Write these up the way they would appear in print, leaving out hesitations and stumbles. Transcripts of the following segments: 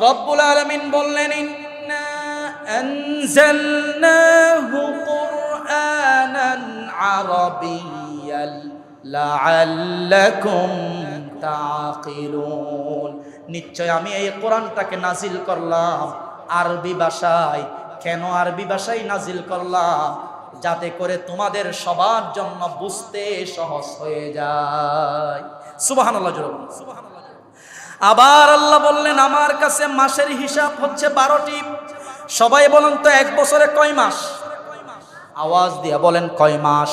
রব্বুল আলামিন বললেন, ইন্না আনজালনাহু কুরআনান আরাবিয়্যাল লাআল্লাকুম তাকিলুন। নিশ্চয় আমি এই কোরআনটাকে নাজিল করলাম আরবি ভাষায়। কেন আরবি ভাষায় নাজিল করলাম? যাতে করে তোমাদের সবার জন্য বুঝতে সহজ হয়ে যায়। সুবহানাল্লাহ। আবার আল্লাহ বললেন, আমার কাছে মাসের হিসাব হচ্ছে 12টি। সবাই বলেন তো, এক বছরে কয় মাস? আওয়াজ দিয়া বলেন, কয় মাস?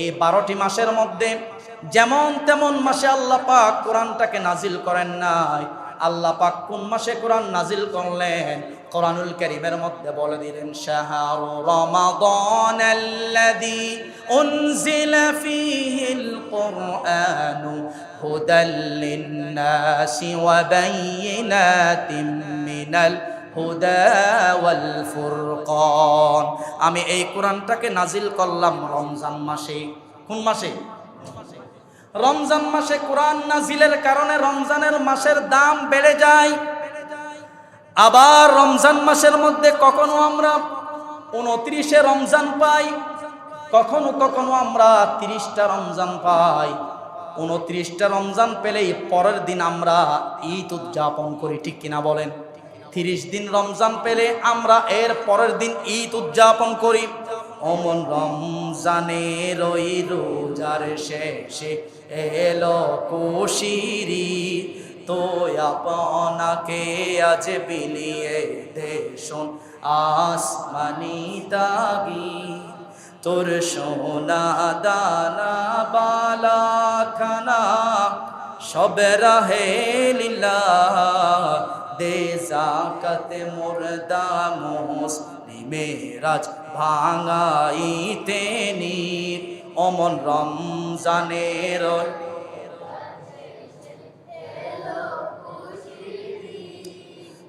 এই 12টি মাসের মধ্যে যেমন তেমন মাসে আল্লাহ পাক কোরআনটাকে নাজিল করেন নাই। আল্লাহ পাক কোন মাসে কোরআন নাজিল করলেন? কোরআনুল কারীমের মধ্যে বলে দিলেন, শাহরু রমাদানাল্লাযী উনজিলা ফীহিল কুরআনু হুদাল লিন্নাসি ওয়া বায়িনাতিম মিনাল হুদা ওয়াল ফুরকান। আমি এই কোরআনটাকে নাজিল করলাম রমজান মাসে। কোন মাসে? রমজান মাসে। কোরআন নাজিলের কারণে রমজানের মাসের দাম বেড়ে যায়। আবার রমজান মাসের মধ্যে কখনো আমরা 29শে রমজান পাই, কখনো কখনো আমরা 30টা রমজান পাই। 29টা রমজান পেলেই পরের দিন আমরা ঈদ উদযাপন করি, ঠিক কিনা বলেন? 30 দিন রমজান পেলে আমরা এর পরের দিন ঈদ উদযাপন করি। অমন রমজানের ওই রোজার শেষে এলো কুশিরি, তো আপনাকে আজ বিলিয়ে দেশন আসমানি তাগি। তোর সোনা দানা বালা খানা সব রাহে লীলা, দে যাকাত মুর্দা মুসলিমেরাজ ভাঙাইতে নির। অমন রমজানের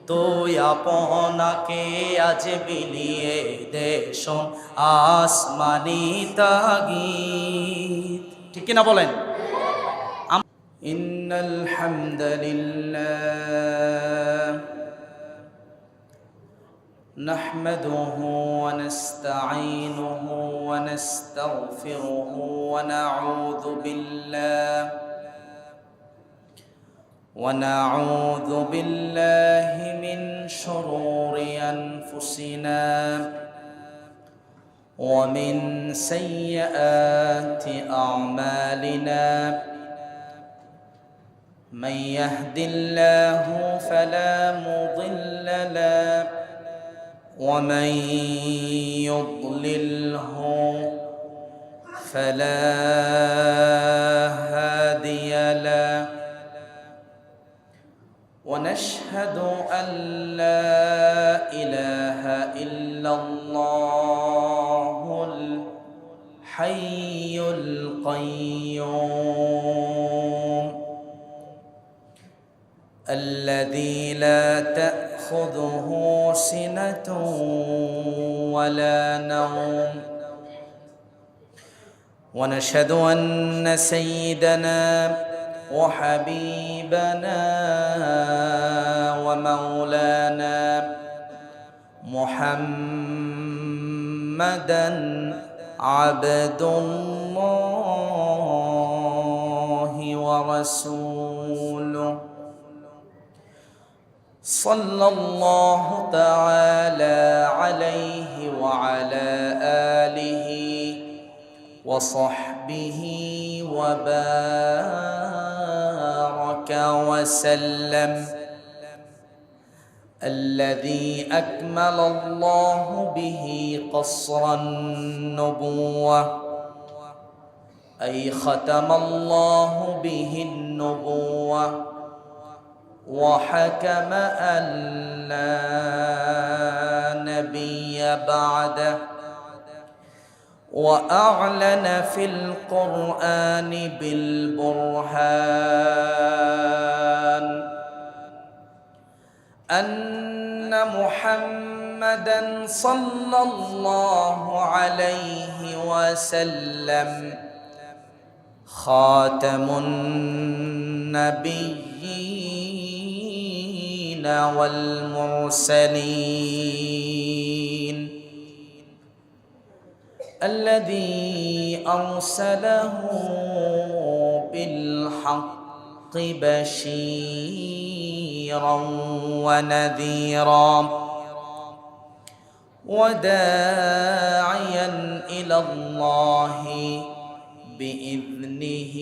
তো আপনাকে আজ বিলিয়ে দেশন আসমানি তাগিদ, ঠিক কিনা বলেন? ইন্নাল হামদালিল্লাহ নাহমাদুহু ওয়া নাস্তাঈনুহু ওয়া নাস্তাগফিরুহু ওয়া ونعوذ بالله من شرور أنفسنا ومن سيئات أعمالنا، من يهد الله فلا مضل له ومن يضلله فلا هادي له، ونشهد أن لا إله إلا الله الحي القيوم الذي لا تأخذه سنة ولا نوم، ونشهد أن سيدنا وحبيبنا ومولانا محمدا عبد الله ورسوله، صلى الله تعالى عليه وعلى آله وصحبه وبارك وسلم، الذي أكمل الله به قصر النبوة، أي ختم الله به النبوة وحكم أن لا نبي بعده، وأعلن في القرآن بالبرهان أن محمدًا صلى الله عليه وسلم خاتم النبيين والمرسلين الذي أرسله بالحق بشيرا ونذيرا وداعيا إلى الله بإذنه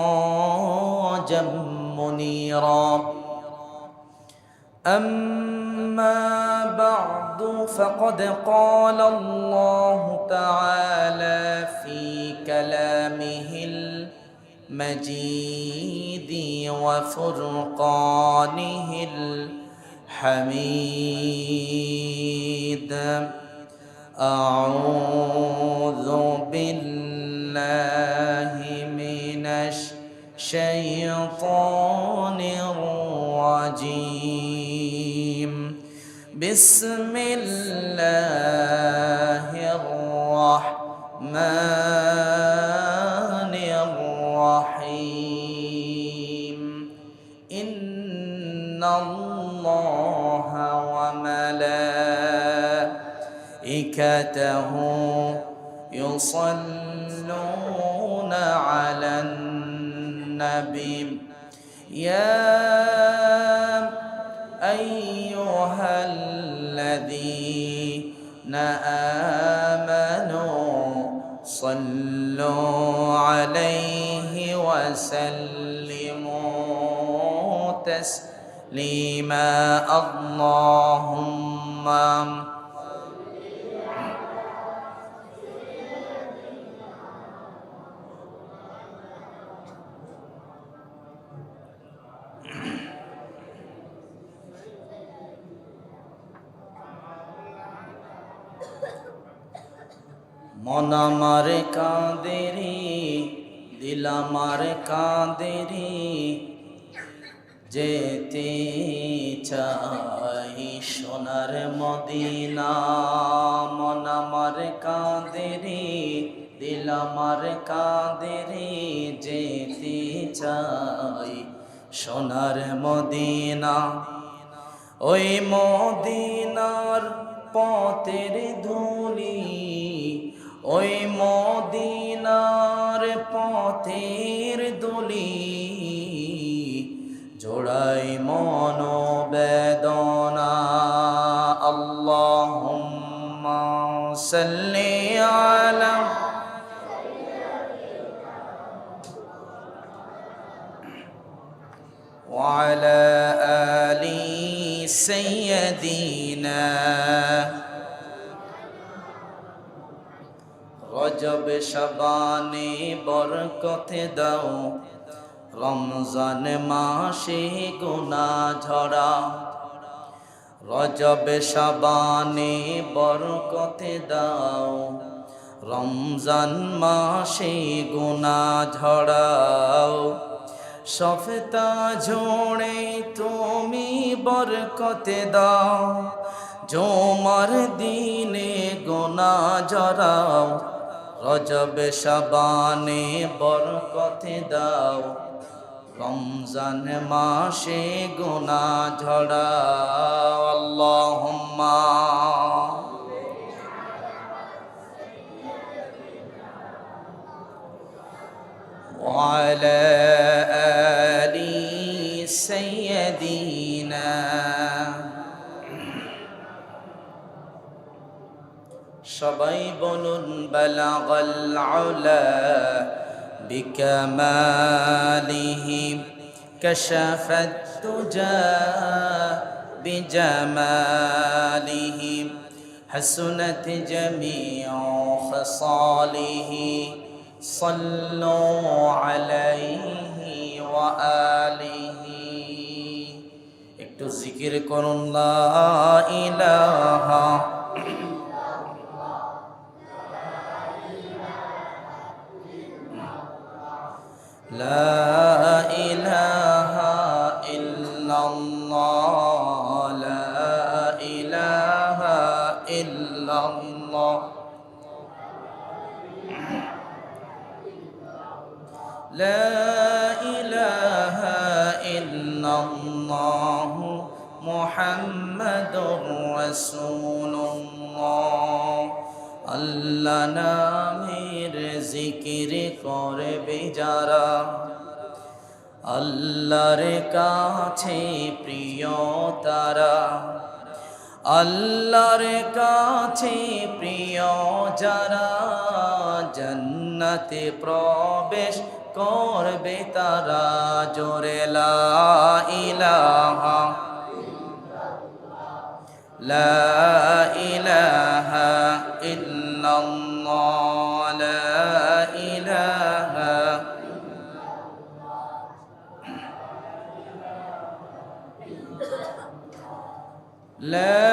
وسراجا منيرا أما بعد فقد قال الله تعالى في كلامه المجيد وفرقانه الحميد أعوذ بالله من الشيطان الرجيم بسم الله الرحمن الرحيم إن الله وملائكته يصلون على النبي يا أيها الذين آمنوا صلوا عليه وسلموا تسليما اللهم মন আমার কাঁদেরি দিল আমার কাঁদেরি যেতে চাই সোনার মদিনা মন আমার কাঁদেরি দিল আমার কাঁদেরি যেতে চাই সোনার মদিনা ওই মদিনার পথের ধুলি ওই মদিনার পথের দুলি জোড়াই মনোবেদনা আল্লাহুম্মা সাল্লি আলা ওয়া আলা আলি সাইয়্যিদিনা রজব শাবানে বরকত দাও রমজান মাসে গুনাহ ঝরা রজব শাবানে বরকত দাও রমজান মাসে গুনাহ ঝরাও সফতা ঝোড়ে তুমি বরকত দাও জুমার দিনে গুনাহ ঝরাও রজব শাবানে বরকত দাও রমজান মাসে গুনাহ ঝরাও আল্লাহুম্মা ওয়া আলা আলি সাইয়্যিদিনা সবাই বলুন বালাগাল উলা বিকামালিহি কাশাফাত তুজা বিজামালিহি হাসুনাত জামিউ খসালিহি সাল্লু আলাইহি ওয়া আলিহি একটু জিকির করুন লা ইলাহা لا إله إلا الله لا إله إلا الله لا إله মুহাম্মাদুর রাসূলুল্লাহ। আল্লাহ নামের জিকির করবে যারা, আল্লাহর কাছে প্রিয় তারা, আল্লাহর কাছে প্রিয় যারা, জান্নাতে প্রবেশ করবে তারা। জোরে লা ইলাহা লা ইলাহা ইল্লাল্লাহ, লা ইলাহা লা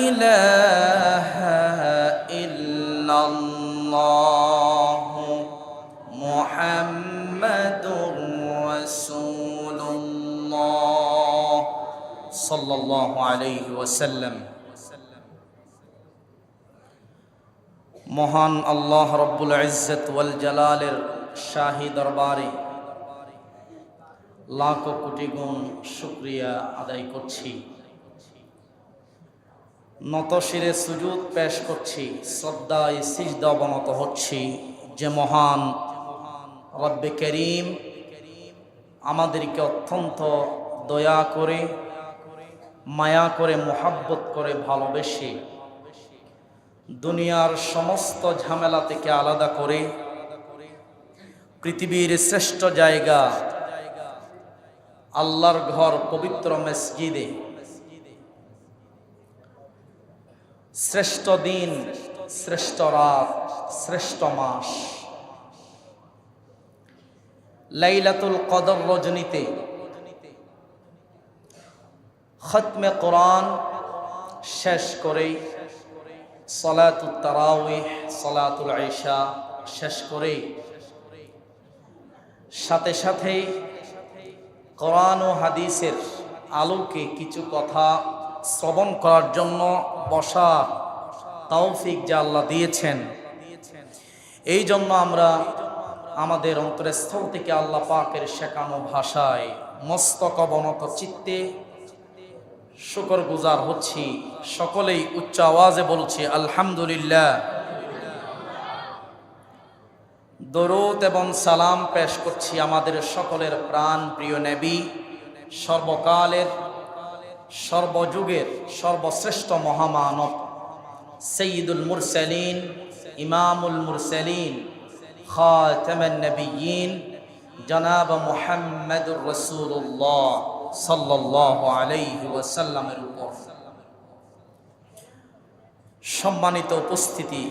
ইলাহা ইল্লাল্লাহ মুহাম্মাদুর রাসূলুল্লাহ সাল্লাল্লাহু আলাইহি ওয়াসাল্লাম। মহান আল্লাহ রব্বুল ইজ্জত ওয়াল জালালের শাহী দরবারে লাখ কোটি গুণ শুকরিয়া আদায় করছি, নত শিরে সুজুদ পেশ করছি, শ্রদ্ধায় সিজদা অবনত হচ্ছি যে মহান রব্বে করিম আমাদেরকে অত্যন্ত দয়া করে, মায়া করে, মোহাব্বত করে, ভালোবেসে দুনিয়ার সমস্ত ঝামেলা থেকে আলাদা করে পৃথিবীর শ্রেষ্ঠ জায়গা আল্লাহর ঘর পবিত্র মসজিদে শ্রেষ্ঠ দিন, শ্রেষ্ঠ রাত, শ্রেষ্ঠ মাস লাইলাতুল কদর রজনীতে খতমে কোরআন শেষ করে সালাতুত তারাওয়িহ, সালাতুল ইশা শেষ করে সাথে সাথে কোরআন ও হাদিসের আলোকে কিছু কথা শ্রবণ করার জন্য বসা তৌফিক যা আল্লাহ দিয়েছেন, এই জন্য আমরা আমাদের অন্তরের স্থল থেকে আল্লাহ পাকের শেখানো ভাষায় মস্তক অবনত চিত্তে শুকর গুজার হচ্ছি। সকলেই উচ্চ আওয়াজে বলছি আলহামদুলিল্লাহ। দরুদ এবং সালাম পেশ করছি আমাদের সকলের প্রাণ প্রিয় নবী, সর্বকালের সর্বযুগের সর্বশ্রেষ্ঠ মহামানব সৈয়দুল মুরসালিন, ইমামুল মুরসালিন, খাতামুন নবিয়্যিন জনাব মুহাম্মদুর রাসূলুল্লাহ সাল্লাল্লাহু আলাইহি ওয়াসাল্লামের উপর। সম্মানিত উপস্থিতি,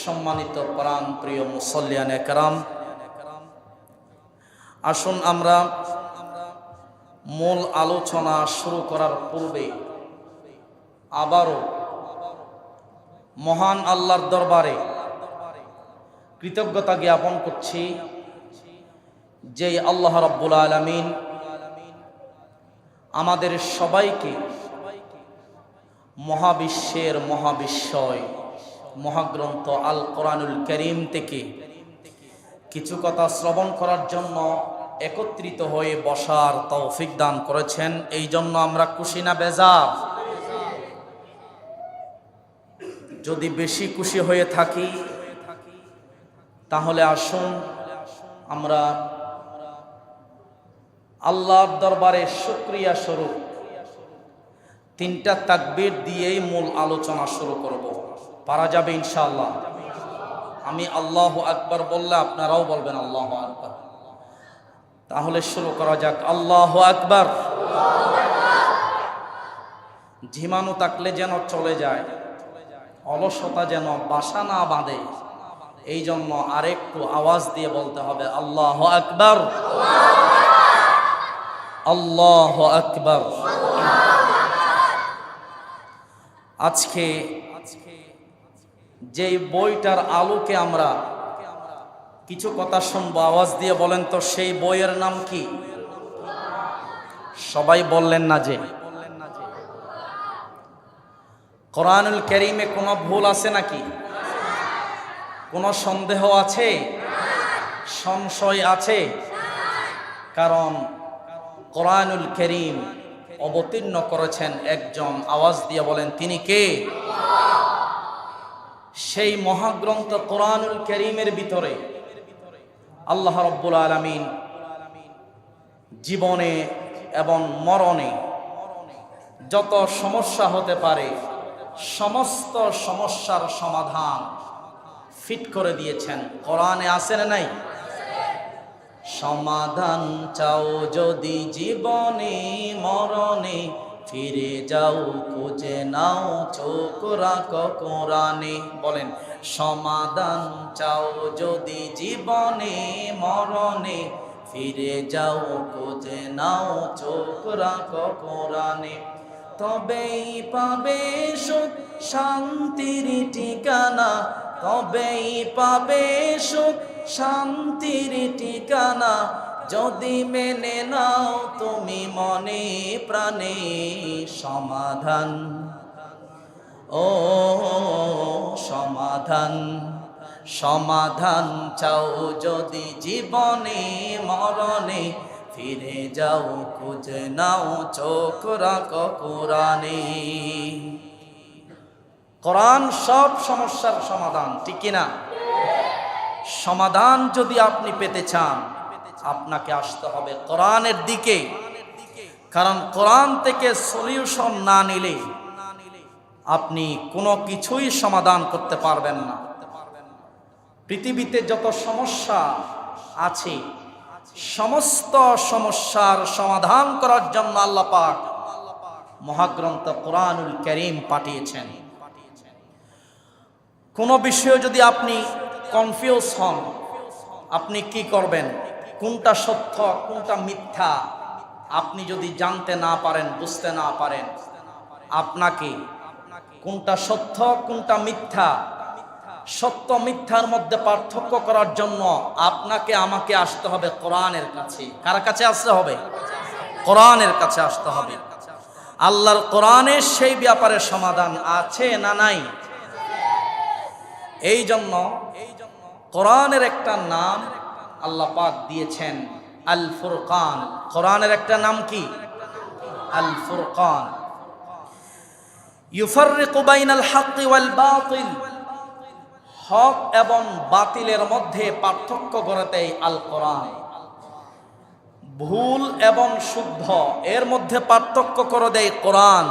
সম্মানিত প্রাণ প্রিয় মুসল্লিয়ানে কেরাম, আসুন আমরা মূল আলোচনা শুরু করার পূর্বে আবারও মহান আল্লাহর দরবারে কৃতজ্ঞতা জ্ঞাপন করছি যে আল্লাহ রাব্বুল আলামিন আমাদের সবাইকে মহাবিশ্বের মহাবিশ্বয় মহাগ্রন্থ আল কোরআনুল কারীম থেকে কিছু কথা শ্রবণ করার জন্য একত্রিত হয়ে বসার তৌফিক দান করেছেন। এই জন্য আমরা খুশি না বেজার? যদি বেশি খুশি হয়ে থাকি তাহলে আসুন আমরা আল্লাহর দরবারে শুকরিয়া স্বরূপ তিনটা তাকবীর দিয়েই মূল আলোচনা শুরু করব। পারা যাবে ইনশাআল্লাহ? আমি আল্লাহু আকবার বললে আপনারাও বলবেন আল্লাহু আকবার। তাহলে শুরু করা যাক। আল্লাহু আকবার। ঝিমানো থাকলে যেন চলে যায়, অলসতা যেন বাসা না বাঁধে, এই জন্য আরেকটু আওয়াজ দিয়ে বলতে হবে আল্লাহু আকবার, আল্লাহু আকবার। আজকে যেই বইটার আলোকে আমরা কিছু কথা শুনবো, আওয়াজ দিয়ে বলেন তো সেই বইয়ের নাম কি? সবাই বললেন না যে? কোরআনুল কারীমে কোনো ভুল আছে নাকি? কোনো সন্দেহ আছে? সংশয় আছে? কারণ কোরআনুল কারীম অবতীর্ণ করেছেন একজন। আওয়াজ দিয়ে বলেন তিনি কে? সেই মহাগ্রন্থ কোরআনুল কারীমের ভিতরে আল্লাহ রাব্বুল আলামিন জীবনে এবং মরণে যত সমস্যা হতে পারে সমস্ত সমস্যার সমাধান ফিট করে দিয়েছেন। কোরআনে আছে না নাই? সমাধান চাও যদি জীবনে মরণে, ফিরে যাও খুঁজে নাও চোখ রাখো কোরআনে। বলেন, সমাধান চাও যদি জীবনে মরণে, ফিরে যাও খুঁজে নাও চোখ রাখো কোরআনে। তবেই পাবে সুখ শান্তির ঠিকানা, তবেই পাবে সুখ শান্তির ঠিকানা, যদি মেনে নাও তুমি মনে প্রাণে। সমাধান, ও সমাধান, সমাধান চাও যদি জীবনে মরণে, ফিরে যাও খুঁজে নাও চোখ রাখো কোরআনে। কোরআন সব সমস্যার সমাধান, ঠিক কিনা? সমাধান যদি আপনি পেতে চান আপনাকে আসতে হবে কোরআনের দিকে, কারণ কোরআন থেকে সলিউশন না নিলে আপনি কোনো কিছুই সমাধান করতে পারবেন না। পৃথিবীতে যত সমস্যা আছে সমস্ত সমস্যার সমাধান করার জন্য আল্লাহ পাক মহাগ্রন্থ কোরআনুল কারীম পাঠিয়েছেন। কোনো বিষয়ে যদি আপনি কনফিউজ হন, আপনি কি করবেন? কোনটা সত্য কোনটা মিথ্যা আপনি যদি জানতে না পারেন, বুঝতে না পারেন, আপনাকে কোনটা সত্য কোনটা মিথ্যা, সত্য মিথ্যার মধ্যে পার্থক্য করার জন্য আপনাকে আমাকে আসতে হবে কোরআনের কাছে। কার কাছে আসতে হবে? কোরআনের কাছে আসতে হবে। আল্লাহর কোরআনের সেই ব্যাপারে সমাধান আছে না নাই? এই জন্য কোরআনের একটা নাম আল্লাহ পাক দিয়েছেন আল ফুরকান। কোরআনের একটা নাম কি? আল ফুরকান। ইউফাররিকু বাইনাল হাক্কি ওয়াল বাতিল, হক এবং বাতিলের মধ্যে পার্থক্য করে দেয় আল কোরআন। ভুল এবং শুদ্ধ এর মধ্যে পার্থক্য করে দেয় কোরআন।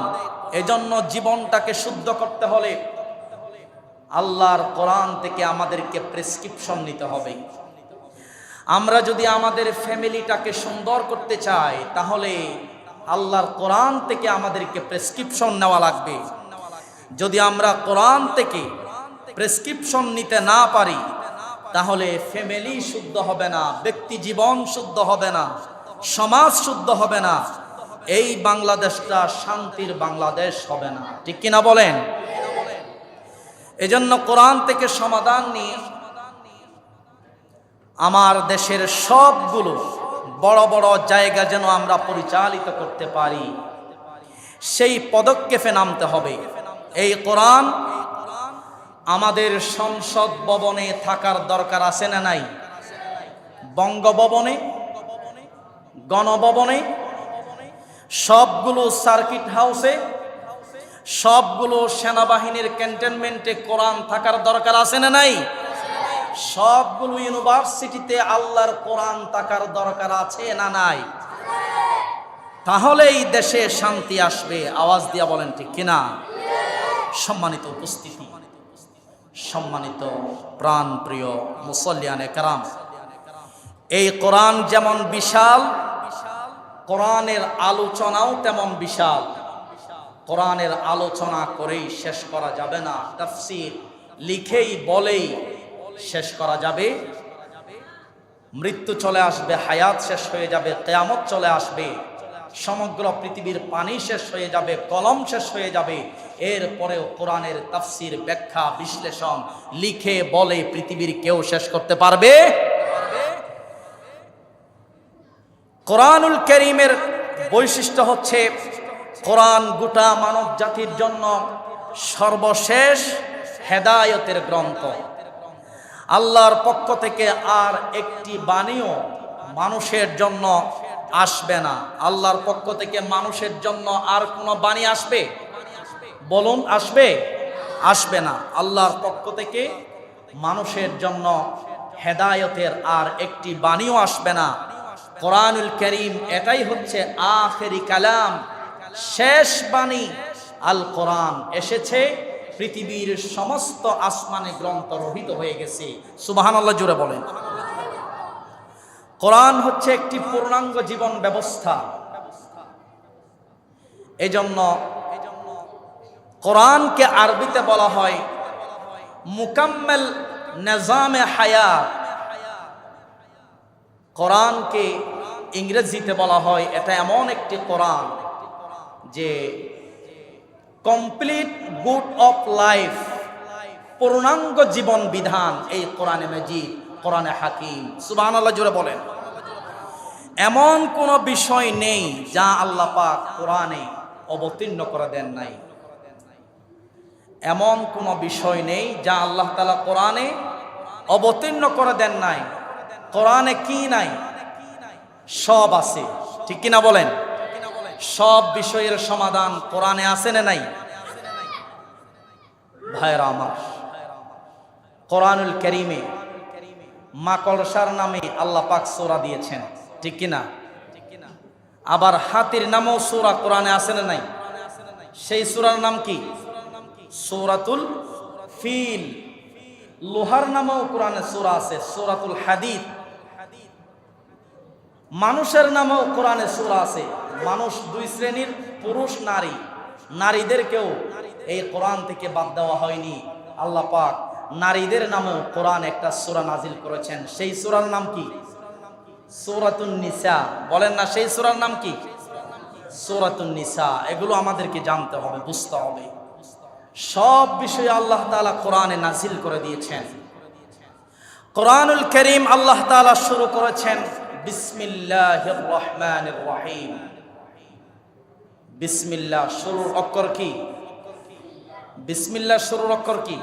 এজন্য জীবনটাকে শুদ্ধ করতে হলে আল্লাহর কোরআন থেকে আমাদেরকে প্রেসক্রিপশন নিতে হবে। আমরা যদি আমাদের ফ্যামিলিটাকে সুন্দর করতে চাই তাহলে আল্লাহর কোরআন থেকে আমাদেরকে প্রেসক্রিপশন নেওয়া লাগবে। যদি আমরা কোরআন থেকে প্রেসক্রিপশন নিতে না পারি তাহলে ফ্যামিলি শুদ্ধ হবে না, ব্যক্তি জীবন শুদ্ধ হবে না, সমাজ শুদ্ধ হবে না, এই বাংলাদেশটা শান্তির বাংলাদেশ হবে না, ঠিক কিনা বলেন? এজন্য কোরআন থেকে সমাধান নিয়ে আমার দেশের সবগুলো বড় বড় জায়গা যেন আমরা পরিচালিত করতে পারি সেই পদক্ষেপে নামতে হবে। এই কোরআন আমাদের সংসদ ভবনে থাকার দরকার আছে না নাই? বঙ্গভবনে, গণভবনে, সবগুলো সার্কিট হাউসে, সবগুলো সেনাবাহিনীর ক্যান্টনমেন্টে কোরআন থাকার দরকার আছে না নাই? সবগুলো ইউনিভার্সিটিতে আল্লাহর কোরআন থাকার দরকার আছে না নাই? তাহলেই দেশে শান্তি আসবে। আওয়াজ দিয়া বলেন ঠিক কিনা? সম্মানিত উপস্থিতি, সম্মানিত প্রাণ প্রিয় মুসল্লিয়ানে কেরাম, এই কোরআন যেমন বিশাল, কোরআনের আলোচনাও তেমন বিশাল। কোরআনের আলোচনা করেই শেষ করা যাবে না, তাফসীর লিখেই বলেই শেষ করা যাবে। মৃত্যু চলে আসবে, হায়াত শেষ হয়ে যাবে, কিয়ামত চলে আসবে, সমগ্র পৃথিবীর পানি শেষ হয়ে যাবে, কলম শেষ হয়ে যাবে, এরপরেও কোরআনের তাফসীর, ব্যাখ্যা, বিশ্লেষণ লিখে বলে পৃথিবীর কেউ শেষ করতে পারবে? কোরআনুল কারীমের বৈশিষ্ট্য হচ্ছে কোরআন গোটা মানব জাতির জন্য সর্বশেষ হেদায়েতের গ্রন্থ। আল্লাহর পক্ষ থেকে আর একটি বাণীও মানুষের জন্য আসবে না। আল্লাহর পক্ষ থেকে মানুষের জন্য আর কোনো বাণী আসবে? বলুন, আসবে? আসবে না। আল্লাহর পক্ষ থেকে মানুষের জন্য হেদায়েতের আর একটি বাণীও আসবে না। কোরআনুল কারীম এটাই হচ্ছে আখেরি কালাম, শেষ বাণী। আল কোরআন এসেছে, পৃথিবীর সমস্ত আসমানি গ্রন্থ রহিত হয়ে গেছে। সুবহানাল্লাহ জোরে বলেন। কোরআন হচ্ছে একটি পূর্ণাঙ্গ জীবন ব্যবস্থা। এজন্য কোরআনকে আরবিতে বলা হয় মুকাম্মেল নিজামে হায়াত। কোরআনকে ইংরেজিতে বলা হয় এটা এমন একটি কোরআন যে কমপ্লিট গুড অফ লাইফ, পূর্ণাঙ্গ জীবন বিধান এই কোরআনে মাজিদ, কোরআনে হাকিম। সুবহানাল্লাহ জোরে বলেন। এমন কোন বিষয় নেই যা আল্লাহ পাক কোরআনে অবতীর্ণ করে দেন নাই। এমন কোন বিষয় নেই যা আল্লাহ তাআলা কোরআনে অবতীর্ণ করে দেন নাই। কোরআনে কি নাই? সব আছে, ঠিক কিনা বলেন? সব বিষয়ের সমাধান কোরআনে আছে না নাই? ভাইরা আমার, কোরআনুল কারীমে মাকড়সার নামে আল্লাহ পাক সূরা দিয়েছেন, ঠিক কিনা? আবার হাতির নামও সূরা কোরআনে আছে না নাই? সেই সূরার নাম কি? সূরাতুল ফিল। লোহার নামও কোরআনে সূরা আছে, সূরাতুল হাদিদ। মানুষের নামও কোরআনে সূরা আছে। মানুষ দুই শ্রেণীর, পুরুষ নারী। নারীদেরকেও এই কোরআন থেকে বাদ দেওয়া হয়নি। আল্লাহ পাক নারীদের নামেও কোরআন একটা সূরা নাজিল করেছেন। সেই সূরার নাম কি? সূরাতুন নিসা। বলেন না, সেই সূরার নাম কি? সূরাতুন নিসা। এগুলো আমাদেরকে জানতে হবে, বুঝতে হবে। সব বিষয়ে আল্লাহ তাআলা কোরআনে নাজিল করে দিয়েছেন। কোরআনুল কারীম আল্লাহ তাআলা শুরু করেছেন বিসমিল্লাহির রহমানির রহিম। বিসমিল্লাহ শুরুর অক্ষর কি? বিসমিল্লাহ শুরুর অক্ষর কি?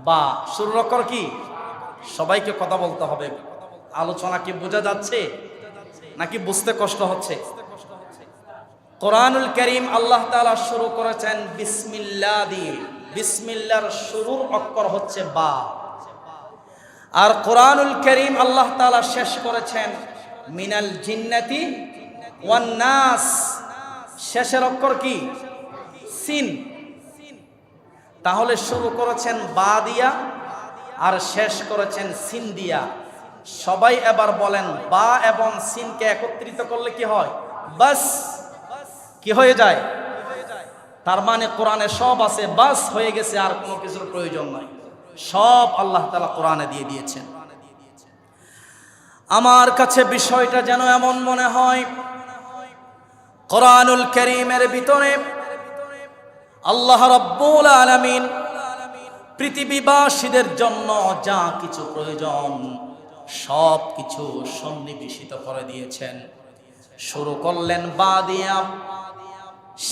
বা। শুরুর অক্ষর কি? সবাইকে কথা বলতে হবে। আলোচনা কি বোঝা যাচ্ছে নাকি বুঝতে কষ্ট হচ্ছে? কোরআনুল কারীম আল্লাহ তাআলা শুরু করেছেন বিসমিল্লাহ দিয়ে। বিসমিল্লাহর শুরুর অক্ষর হচ্ছে বা। আর কোরআনুল কারীম আল্লাহ তাআলা শেষ করেছেন মিনাল জিন্নাতি ওয়ান নাস। শেষের অক্ষর কি? সিন। তাহলে শুরু করেছেন বা দিয়া আর শেষ করেছেন সিন দিয়া। সবাই এবার বলেন, বা এবং সিনকে একত্রিত করলে কি হয়? বাস। কি হয়ে যায়? তার মানে কোরআনে সব আছে, বাস হয়ে গেছে, আর কোনো কিছুর প্রয়োজন নাই। সব আল্লাহ তাআলা কোরআনে দিয়ে দিয়েছেন। আমার কাছে বিষয়টা যেন এমন মনে হয়, কোরআনুল কারীমের ভিতরে আল্লাহ রাব্বুল আলামিন পৃথিবীবাসীদের জন্য যা কিছু প্রয়োজন সব কিছু সন্নিবেশিত করে দিয়েছেন। শুরু করলেন বা দিয়া,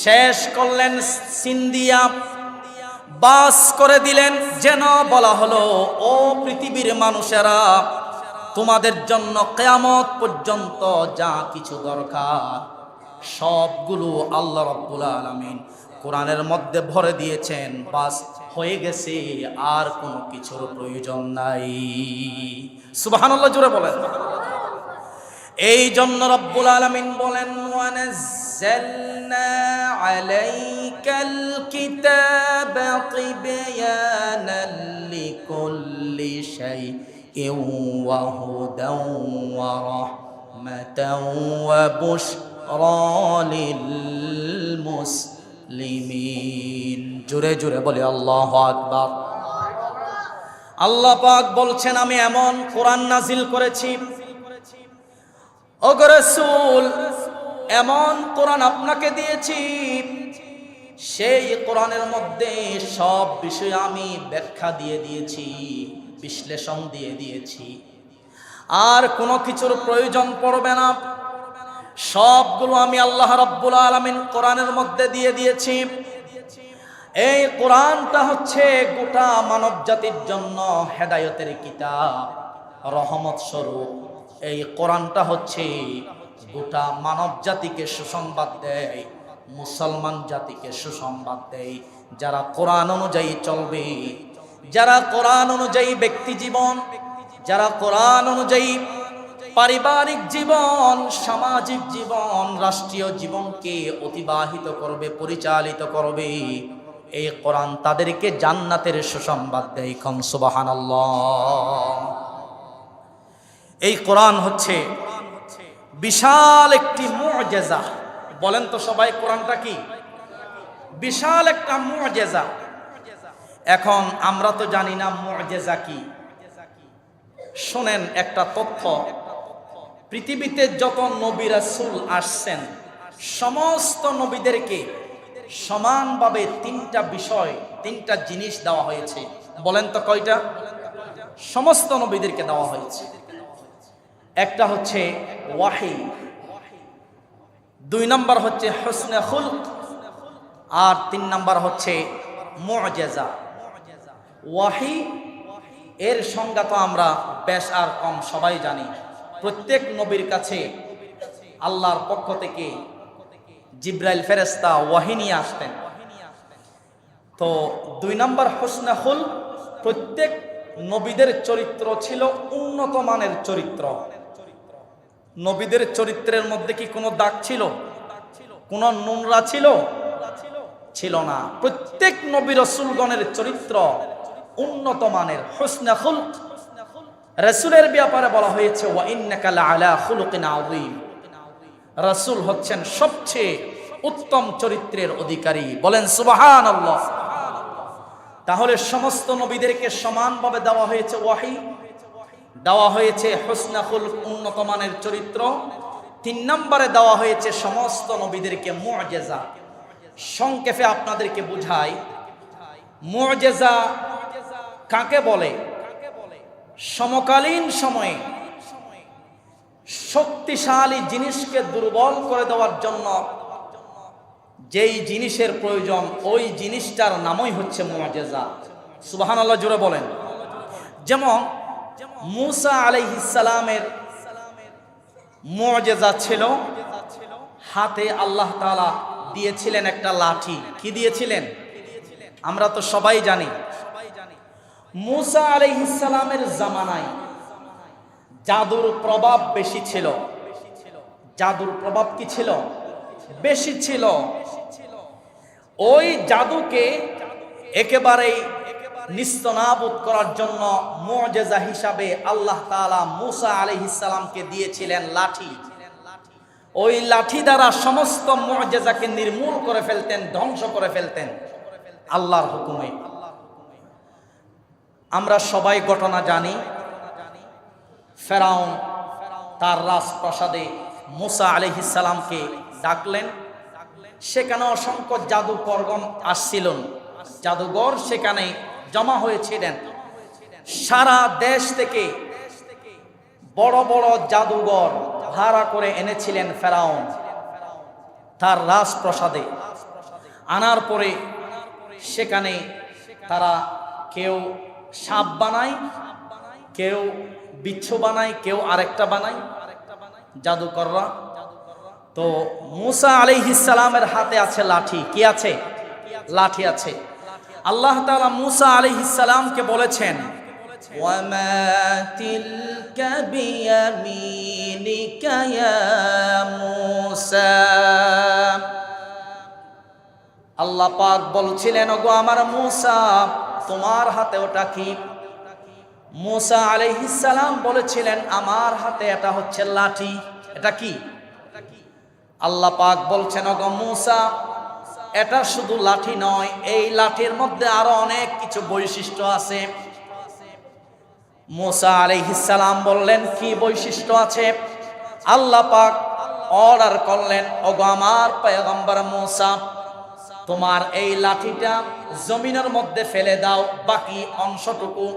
শেষ করলেন সিন দিয়া। বাস করে দিলেন, যেন বলা হলো, ও পৃথিবীর মানুষেরা, তোমাদের জন্য কিয়ামত পর্যন্ত যা কিছু দরকার সবগুলো আল্লাহ রাব্বুল আলামিন কোরআনের মধ্যে ভরে দিয়েছেন। বাস হয়ে গেছে, আর কোনো কিছুর প্রয়োজন নাই। সুবহানাল্লাহ জোরে বলেন। এই জন্য রব্বুল আলামিন বলেন, ওয়ানাজ্জালনা আলাইকাল কিতাবা তিবয়ানাল লিকুল্লি শাইইন ওয়া হুদান ওয়া রাহমাতান ওয়া বুশরা লিল মুসলিমিন। জোরে জোরে বলে আল্লাহু আকবার। আল্লাহ পাক বলছেন, আমি এমন কোরআন নাজিল করেছি, ওগো রাসূল, এমন কোরআন আপনাকে দিয়েছি, সেই কোরআনের মধ্যে সব বিষয় আমি ব্যাখ্যা দিয়ে দিয়েছি, বিশ্লেষণ দিয়ে দিয়েছি। আর কোনো কিছুর প্রয়োজন পড়বে না। সবগুলো আমি আল্লাহ রাব্বুল আলামিন কোরআনের মধ্যে দিয়ে দিয়েছি। এই কোরআনটা হচ্ছে গোটা মানব জাতির জন্য হেদায়েতের কিতাব, রহমত স্বরূপ। এই কোরআনটা হচ্ছে গোটা মানব জাতিকে সুসংবাদ দেয়, মুসলমান জাতিকে সুসংবাদ দেয়। যারা কোরআন অনুযায়ী চলবে, যারা কোরআন অনুযায়ী ব্যক্তি জীবন, যারা কোরআন অনুযায়ী পারিবারিক জীবন, সামাজিক জীবন, রাষ্ট্রীয় জীবনকে অতিবাহিত করবে, পরিচালিত করবে, এই কোরআন তাদেরকে জান্নাতের সুসংবাদ দেয়। কোন সুবহানাল্লাহ। এই কোরআন হচ্ছে বিশাল একটি মুআজিজা। বলেন তো সবাই, কোরআনটা কি? বিশাল একটা মুআজিজা। এখন আমরা তো জানি না মুআজিজা কি। শোনেন একটা তথ্য, পৃথিবীতে যত নবী রাসূল আসছেন, সমস্ত নবীদেরকে সমানভাবে তিনটা বিষয়, তিনটা জিনিস দেওয়া হয়েছে। বলেন তো কয়টা? সমস্ত নবীদেরকে দেওয়া হয়েছে। একটা হচ্ছে ওয়াহি, 2 নম্বর হচ্ছে হুসনে খুলক, আর 3 নম্বর হচ্ছে মুআজিজা। ওয়াহি এর সংজ্ঞা তো আমরা বেশ আর কম সবাই জানি। প্রত্যেক নবীর কাছে আল্লাহর পক্ষ থেকে জিব্রাইল ফেরেশতা ওয়াহি নিয়ে আসতেন। তো 2 নম্বর হুসনে খুলক, প্রত্যেক নবীদের চরিত্র ছিল উন্নত মানের চরিত্র। নবীদের চরিত্রের মধ্যে কি কোনো দাগ ছিল? কোনো নোংরা ছিল? ছিল না। প্রত্যেক নবী রাসূলগণের চরিত্র উন্নত মানের, হুসনে খুলক। রাসূলের ব্যাপারে বলা হয়েছে ওয়া ইন্নাকা লাআলা খুলুকিন আযীম। রাসূল হচ্ছেন সবচেয়ে উত্তম চরিত্রের অধিকারী। বলেন সুবহানাল্লাহ। তাহলে সমস্ত নবীদেরকে সমানভাবে দেওয়া হয়েছে ওয়াহি, দেওয়া হয়েছে হুসনে খুলক, উন্নত মানের চরিত্র। 3 নম্বরে দেওয়া হয়েছে সমস্ত নবীদেরকে মুআজিজা। সংক্ষেপে আপনাদেরকে বুঝাই, মুআজিজা কাকে বলে? সমকালীন সময়ে শক্তিশালী জিনিসকে দুর্বল করে দেওয়ার জন্য যেই জিনিসের প্রয়োজন, ওই জিনিসটার নামই হচ্ছে মুআজিজা। সুবহানাল্লাহ জোরে বলেন। যেমন মূসা আলাইহিস সালামের মুআজিজা ছিল, হাতে আল্লাহ তাআলা দিয়েছিলেন একটা লাঠি। কি দিয়েছিলেন? আমরা তো সবাই জানি। মূসা আলাইহিস সালামের জামানায় জাদুর প্রভাব বেশি ছিল। জাদুর প্রভাব কি ছিল? বেশি ছিল। ওই জাদুকে একেবারেই নিস্তনাবুদ করার জন্য মুআজিজা হিসাবে আল্লাহ তাআলা মূসা আলাইহিস সালামকে দিয়েছিলেন লাঠি। ওই লাঠি দ্বারা সমস্ত মুআজিজাকে নির্মূল করে ফেলতেন, ধ্বংস করে ফেলতেন আল্লাহর হুকুমে। আমরা সবাই ঘটনা জানি, ফেরাউন তার রাজপ্রাসাদে মূসা আলাইহিস সালামকে ডাকলেন। সেখানে অসংখ্য জাদুকরগণ আসছিলেন, জাদুঘর সেখানে জমা হয়েছিলেন। সারা দেশ থেকে বড় বড় জাদুঘর ভাড়া করে এনেছিলেন ফেরাউন তার রাজপ্রাসাদে। আনার পরে সেখানে তারা কেউ সাপ বানায়, কেউ বিচ্ছু বানায়, কেউ আরেকটা বানায় জাদুকররা। তো মূসা আলাইহিস সালামের হাতে আছে লাঠি। কি আছে? লাঠি আছে। আল্লাহ তাআলা মূসা আলাইহিস সালামকে বলেছেন, ওয়ামা তিলকা বিয়ামিনিকা ইয়া মূসা। আল্লাহ পাক বলছিলেন, ওগো আমার মূসা, তোমার হাতে ওটা কি? মূসা আলাইহিস সালাম বলেছিলেন, আমার হাতে এটা হচ্ছে লাঠি। এটা কি? আল্লাহ পাক বলছেন, ওগো মূসা, এটা শুধু লাঠি নয়, এই লাঠির মধ্যে আরো অনেক কিছু বৈশিষ্ট্য আছে। মূসা আলাইহিস সালাম বললেন, কি বৈশিষ্ট্য আছে? আল্লাহ পাক অর্ডার করলেন, ওগো আমার পয়গম্বর মূসা, তোমার এই লাঠিটা জমিনের মধ্যে ফেলে দাও, বাকি অংশটুকু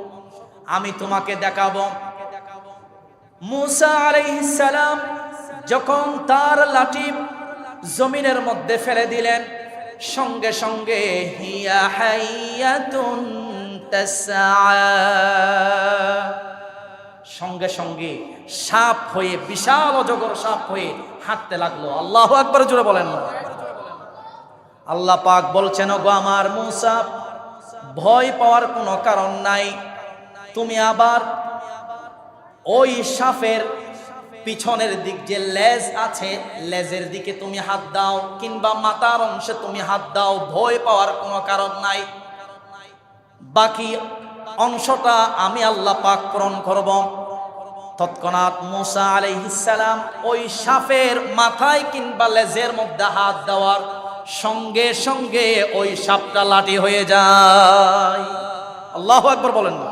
আমি তোমাকে দেখাবো। মূসা আলাইহিস সালাম যখন তার লাঠি জমিনের মধ্যে ফেলে দিলেন, সঙ্গে সঙ্গে হিয়া হাইয়াতুন তাসআ, সঙ্গে সঙ্গে সাপ হয়ে, বিশাল অজগর সাপ হয়ে হাঁটতে লাগলো। আল্লাহু আকবার জোরে বলেন না। আল্লাহ পাক বলছেন, ওগো আমার মূসা, ভয় পাওয়ার কোনো কারণ নাই। তুমি আবার ওই সাপের পিছনের দিক যে লেজ আছে, লেজের দিকে তুমি হাত দাও, কিংবা মাথার অংশে তুমি হাত দাও, ভয় পাওয়ার কোনো কারণ নাই। বাকি অংশটা আমি আল্লাহ পাক পূরণ করব। তৎক্ষণাৎ মূসা আলাইহিস সালাম ওই সাপের মাথায় কিংবা লেজের মধ্যে হাত দেওয়ার সঙ্গে সঙ্গে ওই সাপটা লাঠি হয়ে যায়। আল্লাহু আকবার বলেন না।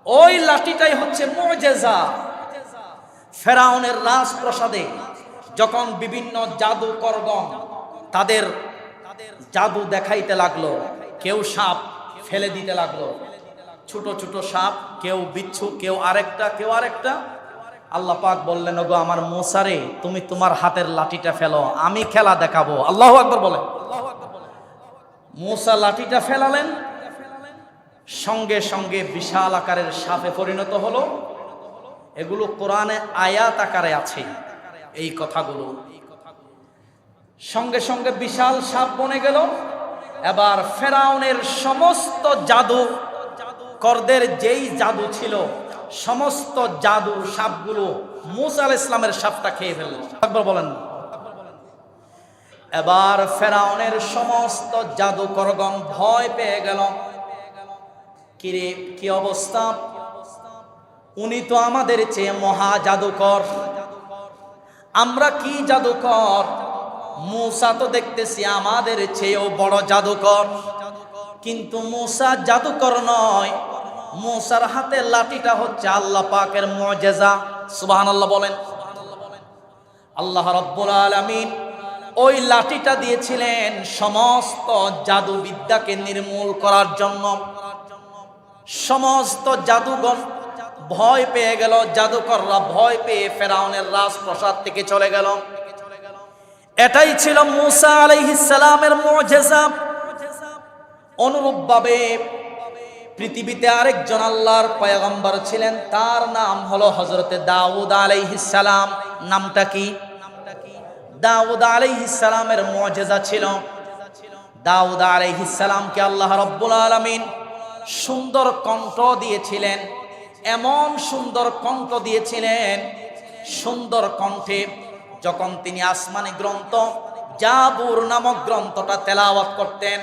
ওই লাঠিটাই হচ্ছে মুজিজা। ফেরাউনের রাজপ্রাসাদে যখন বিভিন্ন জাদুকরগণ তাদের জাদু দেখাইতে লাগলো, কেউ সাপ ফেলে দিতে লাগলো, ছোট ছোট সাপ, কেউ বিচ্ছু, কেউ আরেকটা। আল্লাহ পাক বললেন, ওগো আমার মূসা রে, তুমি তোমার হাতের লাঠিটা ফেলো, আমি খেলা দেখাবো। আল্লাহু আকবার বলেন। মূসা লাঠিটা ফেলালেন, সঙ্গে সঙ্গে বিশাল আকারের সাপে পরিণত হলো। এগুলো কোরআনে আয়াত আকারে আছে এই কথাগুলো। সঙ্গে সঙ্গে বিশাল সাপ বনে গেল। এবার ফেরাউনের সমস্ত জাদুকরদের যেই জাদু ছিল, সমস্ত জাদু সাপগুলো মূসা আলাইহিস সালামের সাপটা খেয়ে ফেলল। একবার বলেন। এবার ফেরাউনের সমস্ত জাদুকরগণ ভয় পেয়ে গেল। কিরে, কি অবস্থা? উনি তো আমাদের চেয়ে মহা জাদুকর, আমরা কি জাদুকর? মূসা তো দেখতেছি আমাদের চেয়েও বড় জাদুকর, কিন্তু মূসা জাদুকর নয়, মূসার হাতে লাঠিটা হচ্ছে আল্লাহ পাকের মুজিজা। সুবহানাল্লাহ বলেন। আল্লাহ রাব্বুল আলামিন ওই লাঠিটা দিয়েছিলেন সমস্ত জাদুবিদ্যাকে নির্মূল করার জন্য। সমস্ত জাদুগণ ভয় পেয়ে গেল, জাদুকররা ভয় পেয়ে ফেরাউনের রাজপ্রাসাদ থেকে চলে গেল। এটাই ছিল মূসা আলাইহিস সালামের মুজিজা। অনুরূপভাবে পৃথিবীতে আরেকজন আল্লাহর পয়গম্বর ছিলেন, তার নাম হলো হযরতে দাউদ আলাইহিস সালাম। নামটা কি? দাউদ আলাইহিস সালামের মুজিজা ছিল, দাউদ আলাইহিস সালামকে আল্লাহ রাব্বুল আলামিন সুন্দর কণ্ঠ দিয়েছিলেন। এমন সুন্দর কণ্ঠ দিয়েছিলেন, সুন্দর কণ্ঠে যখন তিনি আসমানি গ্রন্থ জাবুর নামক গ্রন্থটা তেলাওয়াত করতেন,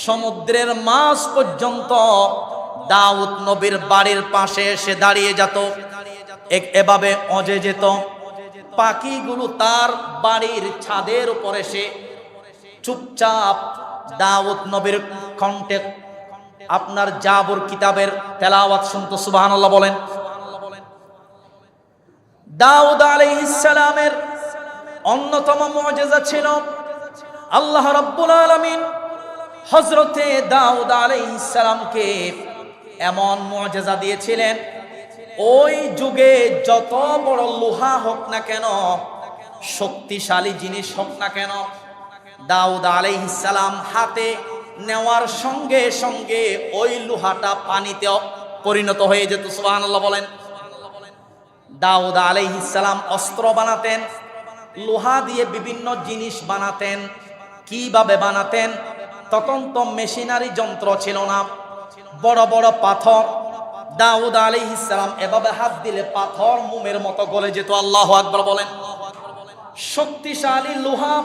সমুদ্রের মাঝ পর্যন্ত দাউদ নবীর বাড়ির পাশে এসে দাঁড়িয়ে যেত, এভাবে অজে যেত। পাখিগুলো তার বাড়ির ছাদের উপরে এসে চুপচাপ দাউদ নবীর কণ্ঠে আপনার জাবুর কিতাবের তেলাওয়াত শুনতো। সুবহানাল্লাহ বলেন। দাউদ আলাইহিস সালামের অন্যতম মুজিজা ছিল, আল্লাহ রাব্বুল আলামিন হযরতে দাউদ আলাইহিস সালামকে এমন মুজিজা দিয়েছিলেন, ওই যুগে যত বড় লোহা হোক না কেন, শক্তিশালী জিনিস হোক না কেন, দাউদ আলাইহিস সালাম হাতে নেওয়ার সঙ্গে সঙ্গে ওই লোহাটা পানিতে পরিণত হয়ে যেত। সুবহানাল্লাহ বলেন। দাউদ আলাইহিস সালাম অস্ত্র বানাতেন, লোহা দিয়ে বিভিন্ন জিনিস বানাতেন। কিভাবে বানাতেন? তখন তো মেশিনারি যন্ত্র ছিল না। বড় বড় পাথর দাউদ আলাইহিস সালাম এভাবে হাত দিলে পাথর মোমের মতো গলে যেত। আল্লাহু আকবার বলেন। শক্তিশালী লোহা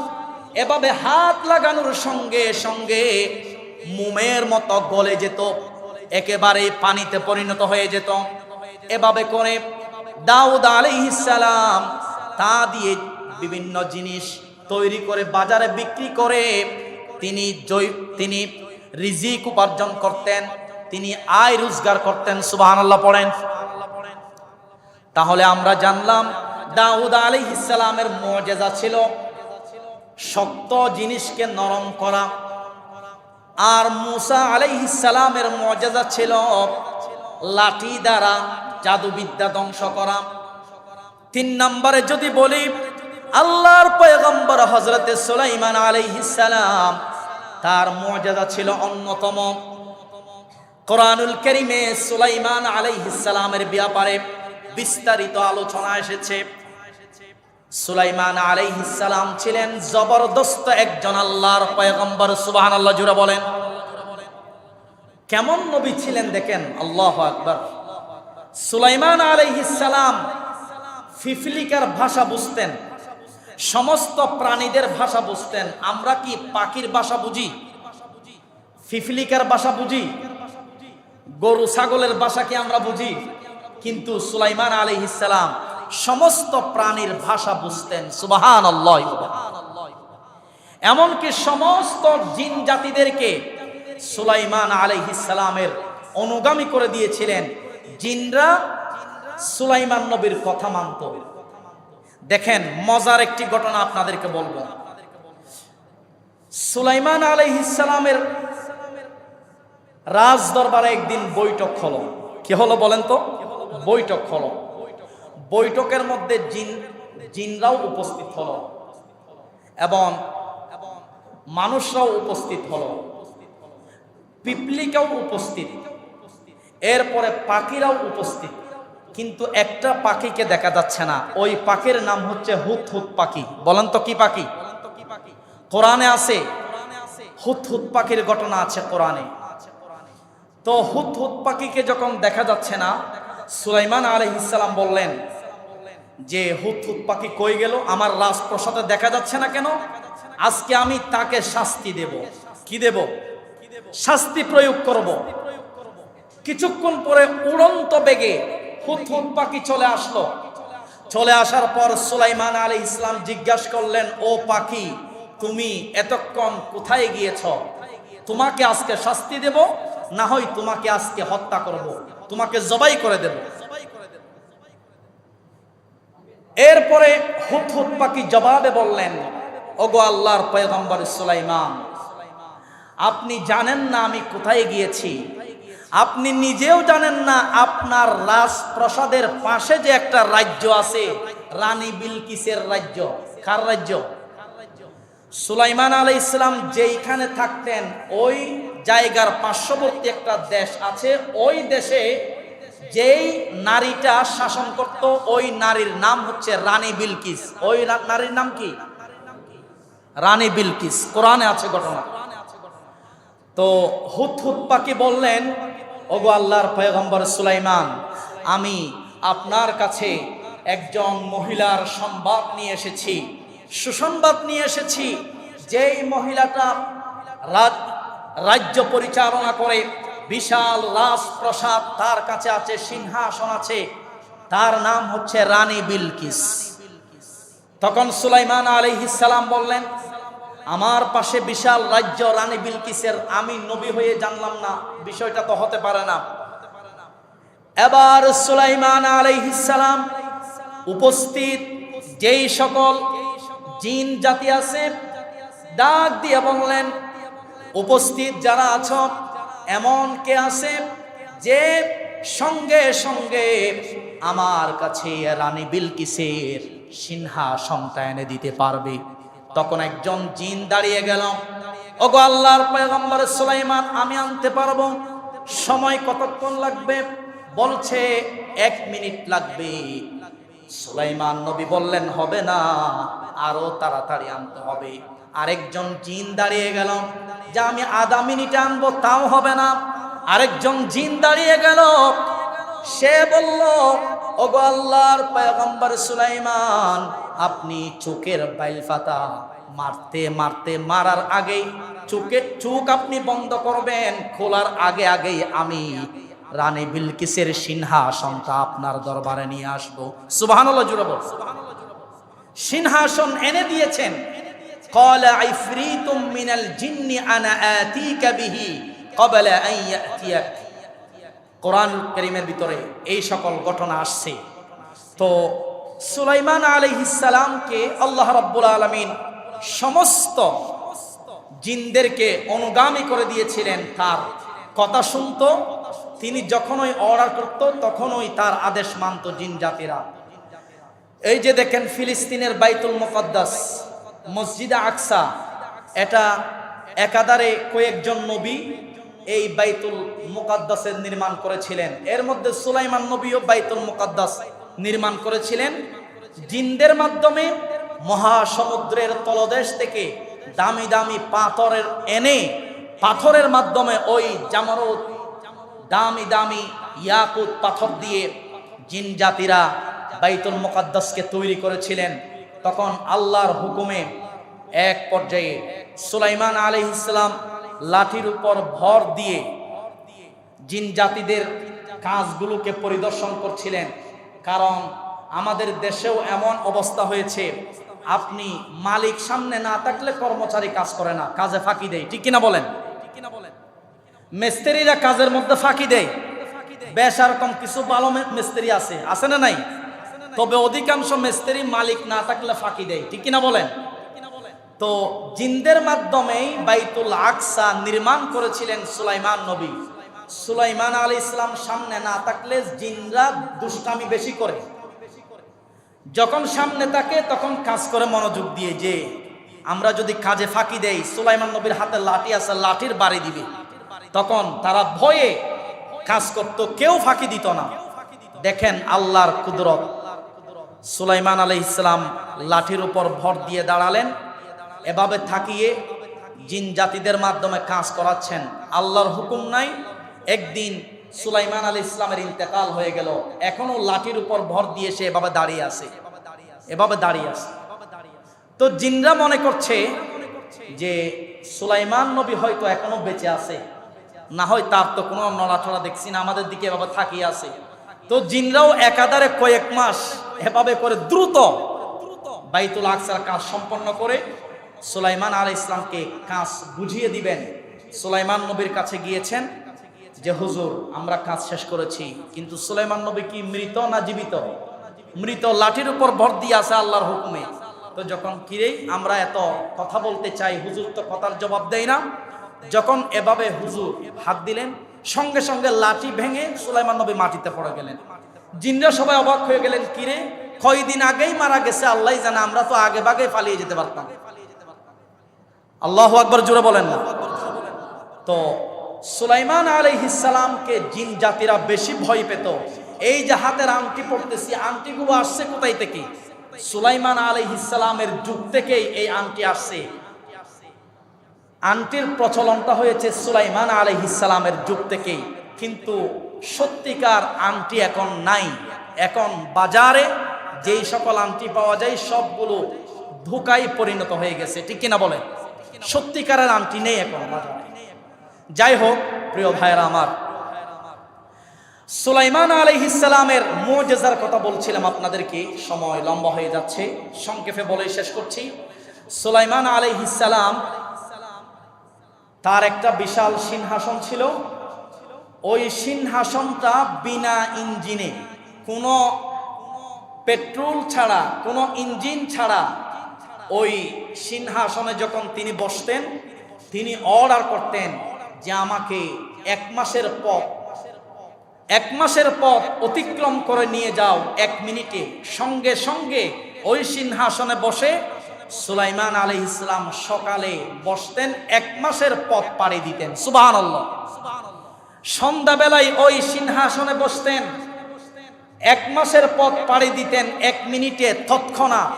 এভাবে হাত লাগানোর সঙ্গে সঙ্গে মোমের মতো গলে যেত, একেবারে পানিতে পরিণত হয়ে যেত। এভাবে করে দাউদ আলাইহিস সালাম তা দিয়ে বিভিন্ন জিনিস তৈরি করে বাজারে বিক্রি করে তিনি রিজিক উপার্জন করতেন, তিনি আয় রোজগার করতেন। সুবহানাল্লাহ পড়েন। তাহলে আমরা জানলাম দাউদ আলাইহিস সালামের মুজিজা ছিল শক্ত জিনিসকে নরম করা, আর মূসা আলাইহিস সালামের মুজিজা ছিল লাঠি দ্বারা জাদুবিদ্যা ধ্বংস করা। 3 নম্বরে যদি বলি, আল্লাহর পয়গম্বর হযরতে সুলাইমান আলাইহিস সালাম, তার মুজিজা ছিল অন্যতম কোরআনুল কারীমে সুলাইমান আলাইহিস সালামের ব্যাপারে বিস্তারিত আলোচনা এসেছে। সুলাইমান আলাইহিস সালাম ছিলেন জবরদস্ত একজন আল্লাহর পয়গম্বর। সুবহানাল্লাহ জোরে বলেন। কেমন নবী ছিলেন দেখেন, আল্লাহু আকবার। সুলাইমান আলাইহিস সালাম ফিফলিকার ভাষা বুঝতেন, সমস্ত প্রাণীদের ভাষা বুঝতেন। আমরা কি পাখির ভাষা বুঝি? ফিফলিকার ভাষা বুঝি? গরু ছাগলের ভাষা কি আমরা বুঝি? কিন্তু সুলাইমান আলাইহিস সালাম সমস্ত প্রাণীর ভাষা বুঝতেন। সুবহানাল্লাহ। এমনকি সমস্ত জিন জাতিদেরকে সুলাইমান আলাইহিস সালামের অনুগামী করে দিয়েছিলেন। জিনরা সুলাইমান নবীর কথা মানত। দেখেন মজার একটি ঘটনা আপনাদেরকে বলবো। সুলাইমান আলাইহিস সালামের রাজ দরবারে একদিন বৈঠক হলো। কি হলো বলেন তো? বৈঠক হলো। বৈঠকের মধ্যে জিনরাও উপস্থিত হলো এবং মানুষরাও উপস্থিত হলো, পিপলিকাও উপস্থিত, এরপরে পাখিরাও উপস্থিত। কিন্তু একটা পাখিকে দেখা যাচ্ছে না। ওই পাখির নাম হচ্ছে হুদহুদ পাখি। বলেন তো কি পাখি? কোরআনে আছে, হুদহুদ পাখির ঘটনা আছে কোরআনে। তো হুদহুদ পাখিকে যখন দেখা যাচ্ছে না, সুলাইমান আলাইহিস সালাম বললেন যে হুদহুদ পাখি কই গেল? আমার রাজপ্রাসাদে দেখা যাচ্ছে না কেন? আজকে আমি তাকে শাস্তি দেব। কি দেব? শাস্তি প্রয়োগ করব। কিছুক্ষণ পরে উড়ন্ত বেগে হুদহুদ পাখি চলে আসলো। চলে আসার পর সুলাইমান আলাইহিস সালাম জিজ্ঞাসা করলেন, ও পাখি, তুমি এতক্ষণ কোথায় গিয়েছ? তোমাকে আজকে শাস্তি দেব, না হয় তোমাকে আজকে হত্যা করব, তোমাকে জবাই করে দেব। এরপরে হুদহুদ পাখি জবাবে বললেন, ওগো আল্লাহর পয়গম্বর সুলাইমান, আপনি জানেন না আমি কোথায় গিয়েছি। আপনি নিজেও জানেন না আপনার রাজপ্রাসাদের পাশে যে একটা রাজ্য আছে, রানী বিলকিসের রাজ্য। কার রাজ্য? সুলাইমান আলাইহিস সালাম যেইখানে থাকতেন ওই জায়গার পার্শ্ববর্তী একটা দেশ আছে। ওই দেশে যেই নারীটা শাসন করত, ওই নারীর নাম হচ্ছে রানী বিলকিস। ওই নারীর নাম কি? রানী বিলকিস। কোরআনে আছে ঘটনা। তো হুদহুদ পাখি বললেন, ওগো আল্লাহর পয়গম্বর সুলাইমান, আমি আপনার কাছে একজন মহিলার সংবাদ নিয়ে এসেছি, সুসংবাদ নিয়ে এসেছি। যেই মহিলাটা রাজ্য পরিচালনা করে, বিশাল রাজপ্রাসাদ তার কাছে আছে, সিংহাসন আছে, তার নাম হচ্ছে রানী বিলকিস। তখন সুলাইমান আলাইহিস সালাম বললেন, আমার পাশে বিশাল রাজ্য রানী বিলকিসের, আমি নবী হয়ে জানলাম না, বিষয়টা তো হতে পারে না। এবার সুলাইমান আলাইহিস সালাম উপস্থিত যেই সকল জিন জাতি আছে ডাক দিয়ে বললেন, উপস্থিত যারা আছো, এমন কে আছে যে সঙ্গে সঙ্গে আমার কাছে রানী বিলকিসের সিংহাসনটা এনে দিতে পারবে? তখন একজন জিন দাঁড়িয়ে গেল, ওগো আল্লাহর পয়গম্বর সুলাইমান, আমি আনতে পারবো। সময় কতক্ষণ লাগবে? বলছে 1 মিনিট লাগবে। সুলাইমান নবী বললেন, হবে না, আরো তাড়াতাড়ি আনতে হবে। আরেকজন জিন দাঁড়িয়ে গেল যে আমি আধা মিনিটে আনবো, তাও হবে না। আরেকজন জিন দাঁড়িয়ে গেল, সে বলল, ওগো আল্লাহর পয়গম্বর সুলাইমান, আপনি চোখের বাইল পাতা মারতে মারতে মারার আগেই চোখ আপনি বন্ধ করবেন, খোলার আগে আগেই আমি রানী বিলকিসের সিংহাসনটা আপনার দরবারে নিয়ে আসবো। সুবহানাল্লাহ জুড়ে বল। সিংহাসন এনে দিয়েছেন। ক্বালা ইফরিতুম মিনাল জিন্নি আনা আতীকা বিহি ক্বাবলা আন ইয়াতিয়াক। কোরআন কারীমের ভিতরে এই সকল ঘটনা আসছে। তো সুলাইমান আলাইহিস সালামকে আল্লাহ রাব্বুল আলামিন সমস্ত জিনদেরকে অনুগামী করে দিয়েছিলেন, তার কথা শুনতো। তিনি যখনই অর্ডার করত তখনই তার আদেশ মানত জিন জাতিরা। এই যে দেখেন ফিলিস্তিনের বাইতুল মুকাদ্দাস, মসজিদে আকসা, এটা একাধারে কয়েকজন নবী এই বাইতুল মুকাদ্দাসের নির্মাণ করেছিলেন। এর মধ্যে সুলাইমান নবীও বাইতুল মুকাদ্দাস নির্মাণ করেছিলেন। জিনদের মাধ্যমে মহাসমুদ্রের তলদেশ থেকে দামি দামি পাথরের এনে পাথরের মাধ্যমে ওই জামরুদ দামি দামি ইয়াকুত পাথর দিয়ে জিন জাতিরা বাইতুল মুকাদ্দাসকে তৈরি করেছিলেন। তখন আল্লাহর হুকুমে এক পর্যায়ে সুলাইমান আলাইহিস সালাম লাঠির উপর ভর দিয়ে জিন জাতিদের কাজগুলোকে পরিদর্শন করছিলেন। কারণ আমাদের দেশেও এমন অবস্থা হয়েছে, আপনি মালিক সামনে না থাকলে কর্মচারী কাজ করে না, কাজে ফাঁকি দেয়। ঠিক কিনা বলেন? মিস্ত্রিরা কাজের মধ্যে ফাঁকি দেয়। বেশ এরকম কিছু ভালো মিস্ত্রি আছে না নাই? তবে অধিকাংশ মিস্ত্রি মালিক না থাকলে ফাঁকি দেয়। ঠিক কিনা বলেন? তো জিনদের মাধ্যমেই বাইতুল আকসা নির্মাণ করেছিলেন সুলাইমান নবী। সুলাইমান আলাইহিস সালাম সামনে না থাকলে জিনরা দুষ্টামি বেশি করে, যখন সামনে থাকে তখন কাজ করে মনোযোগ দিয়ে। যে আমরা যদি কাজে ফাঁকি দেই, সুলাইমান নবীর হাতে লাঠি আছে, লাঠির বাড়ি দিবে, তখন তারা ভয়ে কাজ করত, কেউ ফাঁকি দিত না। দেখেন আল্লাহর কুদরত, সুলাইমান আলাইহিস সালাম লাঠির উপর ভর দিয়ে দাঁড়ালেন, এভাবে থাকিয়ে জিন জাতিদের মাধ্যমে কাজ করাচ্ছেন। আল্লাহর হুকুম নাই, একদিন সুলাইমান আলাইহিস সালামের ইন্তেকাল হয়ে গেল, এখনো লাঠির উপর ভর দিয়ে সে এভাবে দাঁড়িয়ে আছে। তো জিনরা মনে করছে যে সুলাইমান নবী হয়তো এখনো বেঁচে আছে, না হয় তার তো কোনো নড়াচড়া দেখছি না, আমাদের দিকে এভাবে থাকিয়ে আছে। তো জিনরাও একাধারে কয়েক মাস এভাবে করে দ্রুত বাইতুল আকসার কাজ সম্পন্ন করে সুলাইমান আলাইহিস সালামকে কাজ বুঝিয়ে দিবেন। সুলাইমান নবীর কাছে গিয়েছেন যে হুজুর, আমরা কাজ শেষ করেছি। কিন্তু সুলাইমান নবী কি মৃত না জীবিত? মৃত, লাঠির উপর ভর দিয়ে আছে আল্লাহর হুকুমে। তো যখন কিরে আমরা এত কথা বলতে চাই, হুজুর তো কথার জবাব দেয় না। যখন এভাবে হুজুর হাত দিলেন, সঙ্গে সঙ্গে লাঠি ভেঙে সুলাইমান নবী মাটিতে পড়ে গেলেন। জিনরা সবাই অবাক হয়ে গেলেন, কিরে কয়দিন আগেই মারা গেছে, আল্লাহ জানে, আমরা তো আগে ভাগে পালিয়ে যেতে পারতাম। আল্লাহু আকবার জোরে বলেন না। তো সুলাইমান আলাইহিস সালামকে জিন জাতিরা বেশি ভয় পেত। এই যে হাতের আংটি পড়তেছি, আংটিগুলো আসছে কোথায় থেকে? সুলাইমান আলাইহিস সালামের যুগ থেকেই এই আংটি আসছে। আংটির প্রচলনটা হয়েছে সুলাইমান আলাইহিস সালামের যুগ থেকেই, কিন্তু সত্যিকার আংটি এখন নাই। এখন বাজারে যেই সকল আংটি পাওয়া যায় সবগুলো ধোঁকায় পরিণত হয়ে গেছে। ঠিক কিনা বলেন? সত্যিকারের আংটি নেই এখন বাজারে। যাই হোক প্রিয় ভাইয়েরা আমার, সুলাইমান আলাইহিস সালামের মুজিজার কথা বলছিলাম আপনাদেরকে, সময় লম্বা হয়ে যাচ্ছে, সংক্ষেপে বলে শেষ করছি। সুলাইমান আলাইহিস সালাম তার একটা বিশাল সিংহাসন ছিল। ওই সিংহাসনটা বিনা ইঞ্জিনে, কোনো পেট্রোল ছাড়া, কোনো ইঞ্জিন ছাড়া ওই সিংহাসনে যখন তিনি বসতেন, তিনি অর্ডার করতেন যে আমাকে 1 মাসের পথ অতিক্রম করে নিয়ে যাও 1 মিনিটে। সঙ্গে সঙ্গে ওই সিংহাসনে বসে সুলাইমান আলাইহিস সালাম সকালে বসতেন, 1 মাসের পথ পাড়ি দিতেন। সুবহানাল্লাহ। সন্ধ্যাবেলায় ওই সিংহাসনে বসতেন, 1 মাসের পথ পাড়ি দিতেন 1 মিনিটে, তৎক্ষণাৎ।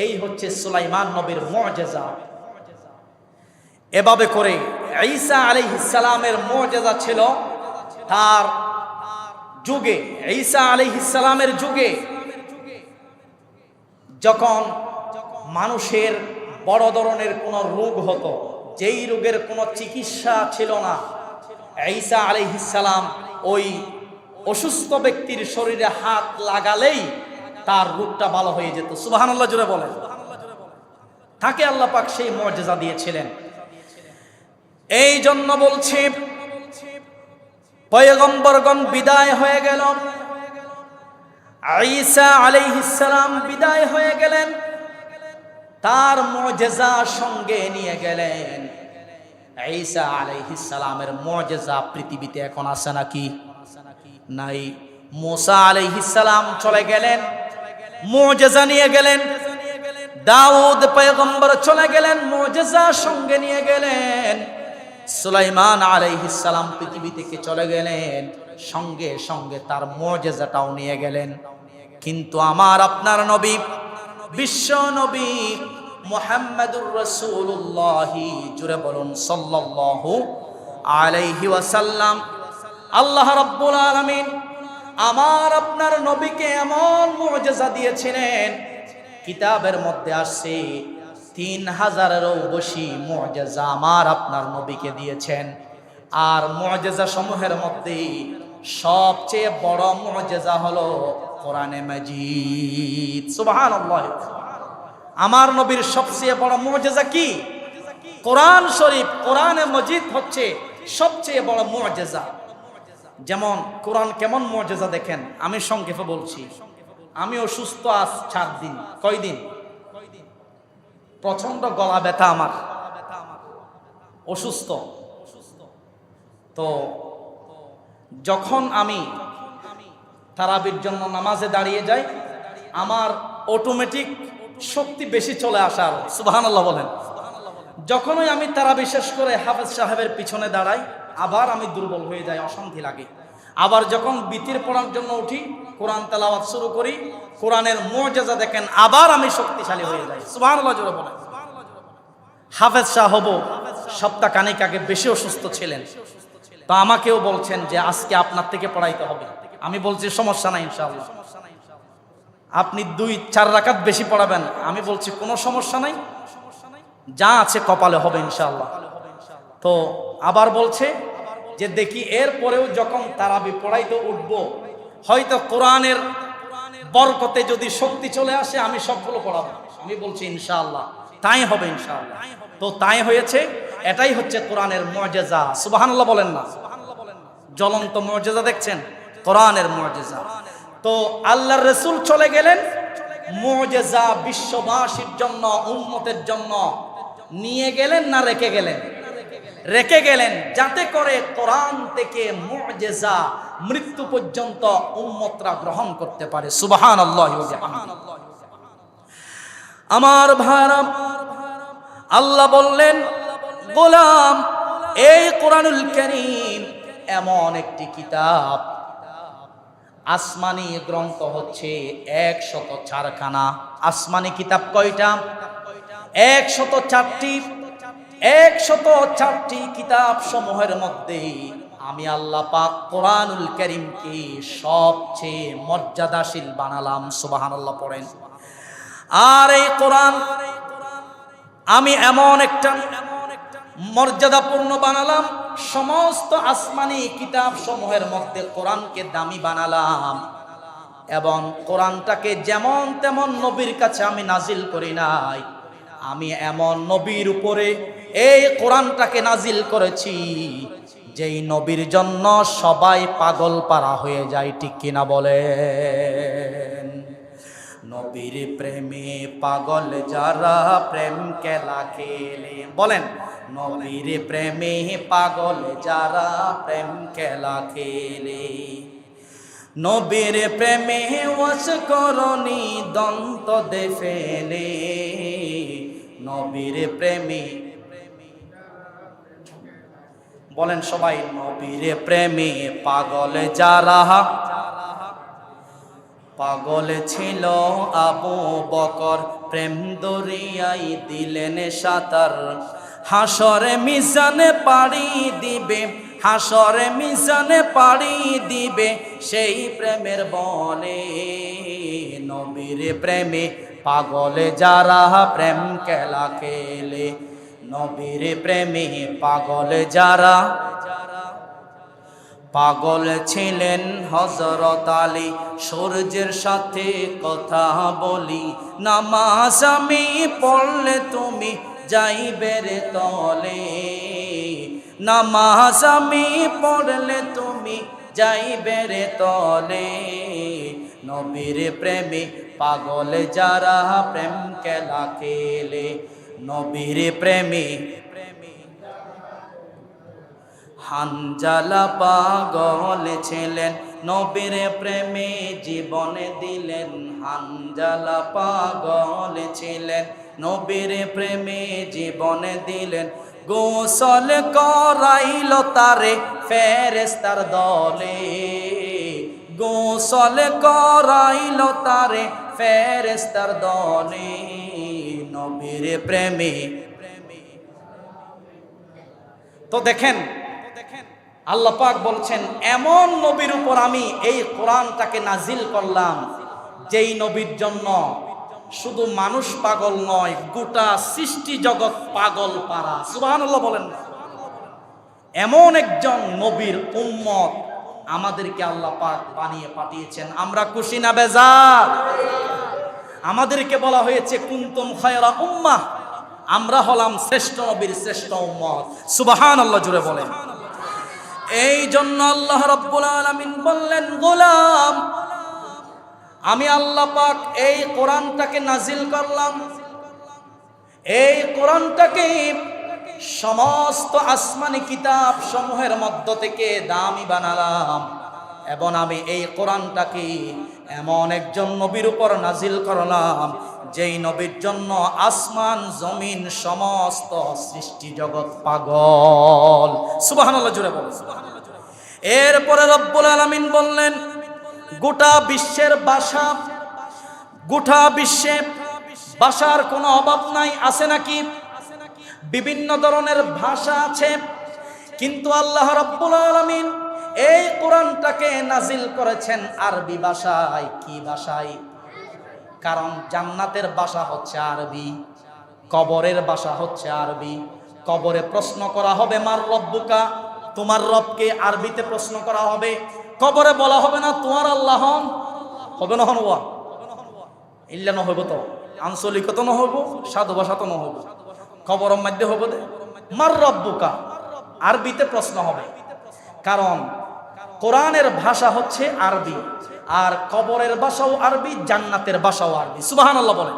এই হচ্ছে সুলাইমান নবীর মুজিজা। এভাবে করে ঈসা আলাইহিস সালামের মুজিজা ছিল তার যুগে। ঈসা আলাইহিস সালামের যুগে যখন মানুষের বড় ধরনের কোনো রোগ হতো, যেই রোগের কোনো চিকিৎসা ছিল না, ঈসা আলাইহিস সালাম ওই অসুস্থ ব্যক্তির শরীরে হাত লাগালেই তার রোগটা ভালো হয়ে যেত। সুবহানাল্লাহ জোরে বলেন। তাকে আল্লাহ পাক সেই মুজিজা দিয়েছিলেন। এই জন্য বলছি, পয়গম্বরগণ বিদায় হয়ে গেল, ঈসা আলাইহিস সালাম বিদায় হয়ে গেলেন, তার মুজিজা সঙ্গে নিয়ে গেলেন। ঈসা আলাইহিস সালামের মুজিজা পৃথিবীতে এখন আছে নাকি? নাই। মুসা আলাইহিস সালাম চলে গেলেন, মুজিজা নিয়ে গেলেন। দাউদ পয়গম্বর চলে গেলেন, মুজিজা সঙ্গে নিয়ে গেলেন। সুলাইমান আলাইহিস সালাম পৃথিবী থেকে চলে গেলেন, সঙ্গে সঙ্গে তার মুআজিজাটাও নিয়ে গেলেন। কিন্তু আমার আপনার নবী, বিশ্ব নবী মুহাম্মাদুর রাসূলুল্লাহ, জুড়ে বলুন সাল্লাল্লাহু আলাইহি ওয়াসাল্লাম, আল্লাহ রাব্বুল আলামিন আমার আপনার নবীকে এমন মুআজিজা দিয়েছিলেন, কিতাবের মধ্যে আসছে 3000-এরও বেশি মুআজিজা আমার আপনার নবীকে দিয়েছেন। আর মুআজিজা সমূহের মধ্যে সবচেয়ে বড় মুআজিজা হলো কোরআনে মাজিদ। সুবহানাল্লাহ। আমার নবীর সবচেয়ে বড় মুআজিজা কি? কোরআন শরীফ, কোরআনে মাজিদ হচ্ছে সবচেয়ে বড় মুআজিজা। যেমন কোরআন কেমন মুআজিজা দেখেন, আমি সংক্ষেপে বলছি। আমি অসুস্থ আজ 4 দিন। কয়দিন? প্রচন্ড গলা ব্যথা, আমার অসুস্থ। তো যখন আমি তারাবির জন্য নামাজে দাঁড়িয়ে যাই, আমার অটোমেটিক শক্তি বেশি চলে আসার, সুবহানাল্লাহ বলেন। যখনই আমি তারাবি শেষ করে হাফেজ সাহেবের পিছনে দাঁড়াই, আবার আমি দুর্বল হয়ে যাই, অশান্তি লাগে। আবার যখন বিতির পড়ার জন্য উঠি, কোরআন তেলাওয়াত শুরু করি, কোরআনের মুআজিজা দেখেন, আবার আমি শক্তিশালী হয়ে যাই। সুবহানাল্লাহ জোরে বলেন। হাফেজ সাহেব সপ্তাহ খানেক আগে বেশি অসুস্থ ছিলেন, তো আমাকেও বলছেন যে আজকে আপনার থেকে পড়াইতে হবে। আমি বলছি সমস্যা নাই ইনশাআল্লাহ, আপনি 2-4 রাকাত বেশি পড়াবেন। আমি বলছি কোনো সমস্যা নাই, যা আছে কপালে হবে ইনশাআল্লাহ। তো আবার বলছে যে দেখি এর পরেও যখন তারাবি পড়াইতে উঠব, হয়তো কোরআনের বরকতে যদি শক্তি চলে আসে, আমি সবগুলো পড়াবো। আমি বলছি ইনশাআল্লাহ তাই হবে ইনশাআল্লাহ। তো তাই হয়েছে। এটাই হচ্ছে কোরআনের মুআজিজা। সুবহানাল্লাহ বলেন না? জ্বলন্ত মুআজিজা দেখছেন, কোরআনের মুআজিজা। তো আল্লাহর রাসূল চলে গেলেন, মুআজিজা বিশ্ববাসীর জন্য, উম্মতের জন্য নিয়ে গেলেন না রেখে গেলেন? রেখে গেলেন, যাতে করে কোরআন থেকে মুআজিজা মৃত্যু পর্যন্ত উম্মতরা গ্রহণ করতে পারে। সুবহানাল্লাহ ওয়া বিহামদিহি। আমার ভাইরা, আল্লাহ বললেন, গোলাম, এই কোরআনুল কারীম এমন একটি কিতাব, আসমানি গ্রন্থ হচ্ছে 104খানা। আসমানি কিতাব কয়টা? 104টি। 104টি কিতাব সমূহের মধ্যে আমি আল্লাহ পাক কোরআনুল কারীমকে সবচেয়ে মর্যাদাশীল বানালাম। সুবহানাল্লাহ পড়েন। আর এই কোরআন আমি এমন একটা মর্যাদাপূর্ণ বানালাম, সমস্ত আসমানি কিতাব সমূহের মধ্যে কোরআনকে দামি বানালাম। এবং কোরআনটাকে যেমন তেমন নবীর কাছে আমি নাজিল করি নাই, আমি এমন নবীর উপরে এই কোরআনটাকে নাজিল করেছি যেই নবীর জন্য সবাই পাগল পারা হয়ে যায়। ঠিক কিনা বলেন? নবীর প্রেমে পাগল যারা, প্রেম খেলা খেলে। বলেন, নবীর প্রেমে পাগল যারা, প্রেম খেলা খেলে। নবীর প্রেমে ওয়াসকরণী দন্ত দে ফেলে। নবীর প্রেমে, বলেন সবাই, নবীর প্রেমে পাগল যারা। পাগল ছিল আবু বকর, প্রেম দরিয়ায় দিলেন সাঁতার। হাসরে মিজানে পাড়ি দিবে, হাসরে মিজানে পাড়ি দিবে সেই প্রেমের বলে। নবীর প্রেমে পাগল যারা, প্রেম খেলা খেলে। নবীর প্রেমে পাগল যারা। পাগল ছিলেন হযরত আলী, সূর্যের সাথে কথা বলি। নামাজ আমি পড়লে তুমি যাইবে রে তলে। নামাজ আমি পড়লে তুমি যাইবে রে তলে। নবীর প্রেমে পাগল যারা, প্রেম খেলা খেলে। নবীর প্রেমে হানজালা পাগল ছিলেন, নবীর প্রেমে জীবনে দিলেন। হানজালা পাগল ছিলেন, নবীর প্রেমে জীবনে দিলেন। গোসল করাইল তারে ফেরেশতার দলে, গোসল করাইল তারে ফেরেশতার দলে, নবীর প্রেমে। তো দেখেন আল্লাহ পাক বলছেন এমন নবীর উপর আমি এই কোরআনটাকে নাজিল করলাম যেই নবীর জন্য শুধু মানুষ পাগল নয়, গোটা সৃষ্টি জগৎ পাগল পারা। সুবহানাল্লাহ বলেন না? এমন একজন নবীর উম্মত আমাদেরকে আল্লাহ পাক বানিয়ে পাঠিয়েছেন। আমরা খুশি না বেজার? আমাদেরকে বলা হয়েছে কুনতুম খায়রা উম্মাহ, আমরা হলাম শ্রেষ্ঠ নবীর শ্রেষ্ঠ উম্মত। সুবহানাল্লাহ জুড়ে বলেন। এই জন্য আল্লাহ রাব্বুল আলামিন বললেন, গোলাম আমি আল্লাহ পাক এই কোরআনটাকে নাজিল করলাম, এই কোরআনটাকে সমস্ত আসমানি কিতাব সমূহের মধ্য থেকে দামি বানালাম, এবং আমি এই কোরআনটাকে এমন একজন নবীর উপর নাজিল করলাম যেই নবীর জন্য আসমান জমিন সমস্ত সৃষ্টি জগৎ পাগল। সুবহানাল্লাহ জুড়ে বল। এরপরে রব্বুল আলামিন বললেন গোটা বিশ্বের ভাষা, গোটা বিশ্বে ভাষার কোনো অভাব নাই। আছে নাকি? বিভিন্ন ধরনের ভাষা আছে, কিন্তু আল্লাহ রাব্বুল আলামিন এই কোরআনটাকে নাজিল করেছেন আরবি ভাষায়। কি ভাষায়? কারণ জান্নাতের ভাষা হচ্ছে আরবি, কবরের ভাষা হচ্ছে আরবি। কবরে প্রশ্ন করা হবে মার রব্বুকা, তোমার রবকে আরবিতে প্রশ্ন করা হবে। কবরে বলা হবে না তোমার আল্লাহ হবে না, হনবা ইল্লা ন হইব, তো আঞ্চলিকতা ন হইব, সাধু ভাষা তো ন হইব, কবরের মধ্যে হইব মার রব্বুকা, আরবিতে প্রশ্ন হবে। কারণ কোরআনের ভাষা হচ্ছে আরবি, আর কবরের ভাষাও আরবি, জান্নাতের ভাষাও আরবি। সুবহানাল্লাহ বলেন।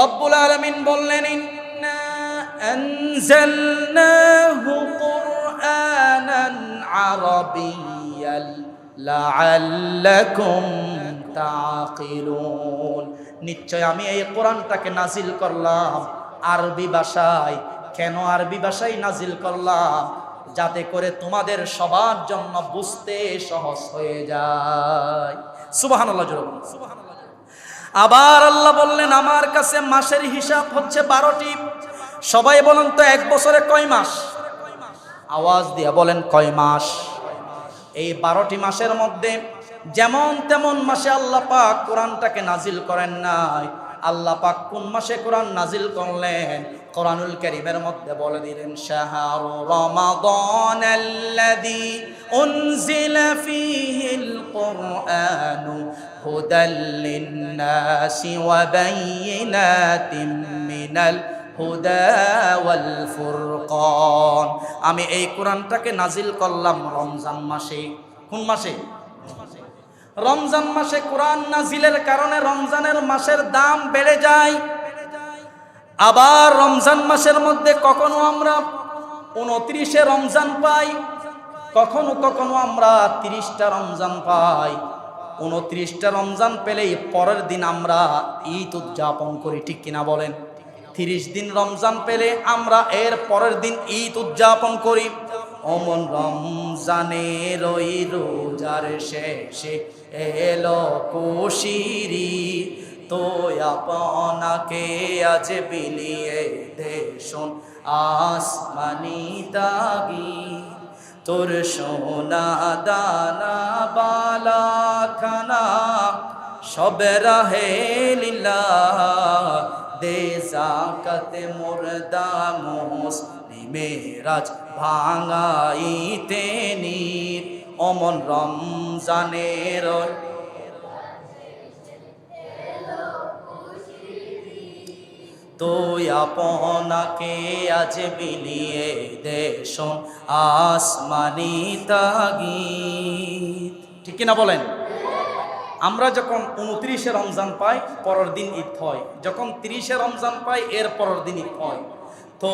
রব্বুল আলামিন বললেন ইন্না আনজালনাহু কুরআনান আরাবিয়্যান লাআল্লাকুম তাকিলুন, নিশ্চয় আমি এই কোরআনটাকে নাজিল করলাম আরবি ভাষায়। কেন আরবি ভাষায় নাজিল করলাম? যাতে করে তোমাদের সবার জন্য বুঝতে সহজ হয়ে যায়। সুবহানাল্লাহ জোরে বলুন। আবার আল্লাহ বললেন আমার কাছে মাসের হিসাব হচ্ছে 12টি। সবাই বলেন তো এক বছরে কয় মাস? আওয়াজ দিয়ে বলেন কয় মাস? এই 12টি মাসের মধ্যে যেমন তেমন মাসে আল্লাহ পাক কোরআনটাকে নাজিল করেন নাই। আল্লাহ পাক কোন মাসে কোরআন নাজিল করলেন? কোরআনুল কারীমের মধ্যে বলে দিলেন শাহরু রমাদানাল্লাযী উনজিলা ফীহিল কুরআনু হুদাল লিন-নাসি ওয়া বায়িনাতিম মিনাল হুদা ওয়াল ফুরকান। আমি এই কোরআনটাকে নাজিল করলাম রমজান মাসে। কোন মাসে? রমজান মাসে। কোরআন নাজিলের কারণে রমজানের মাসের দাম বেড়ে যায়। আবার রমজান মাসের মধ্যে কখনো আমরা 29শে রমজান পাই, কখনো কখনো আমরা 30টা রমজান পাই। 29টা রমজান পেলেই পরের দিন আমরা ঈদ উদযাপন করি, ঠিক কিনা বলেন? 30 দিন রমজান পেলে আমরা এর পরের দিন ঈদ উদযাপন করি। অমন রমজানের ওই রোজার শেষে এলো কুশিরি, তো আপনাকে আজ বিলিয়ে দেশন আসমানি দাগি, তোর সোনা দানা বালা খানা সব রাহে লীলা, দে জাকাত মুর্দা মুসলিমেরাজ ভাঙাইতে নীর। অমন রমজানের তো আপনাকে আজ বিলিয়ে দেশন আসমানি তাগিদ, ঠিক কিনা বলেন? আমরা যখন 29শে রমজান পাই পরের দিন ঈদ হয়, যখন 30শে রমজান পাই এর পরের দিন ঈদ হয়। তো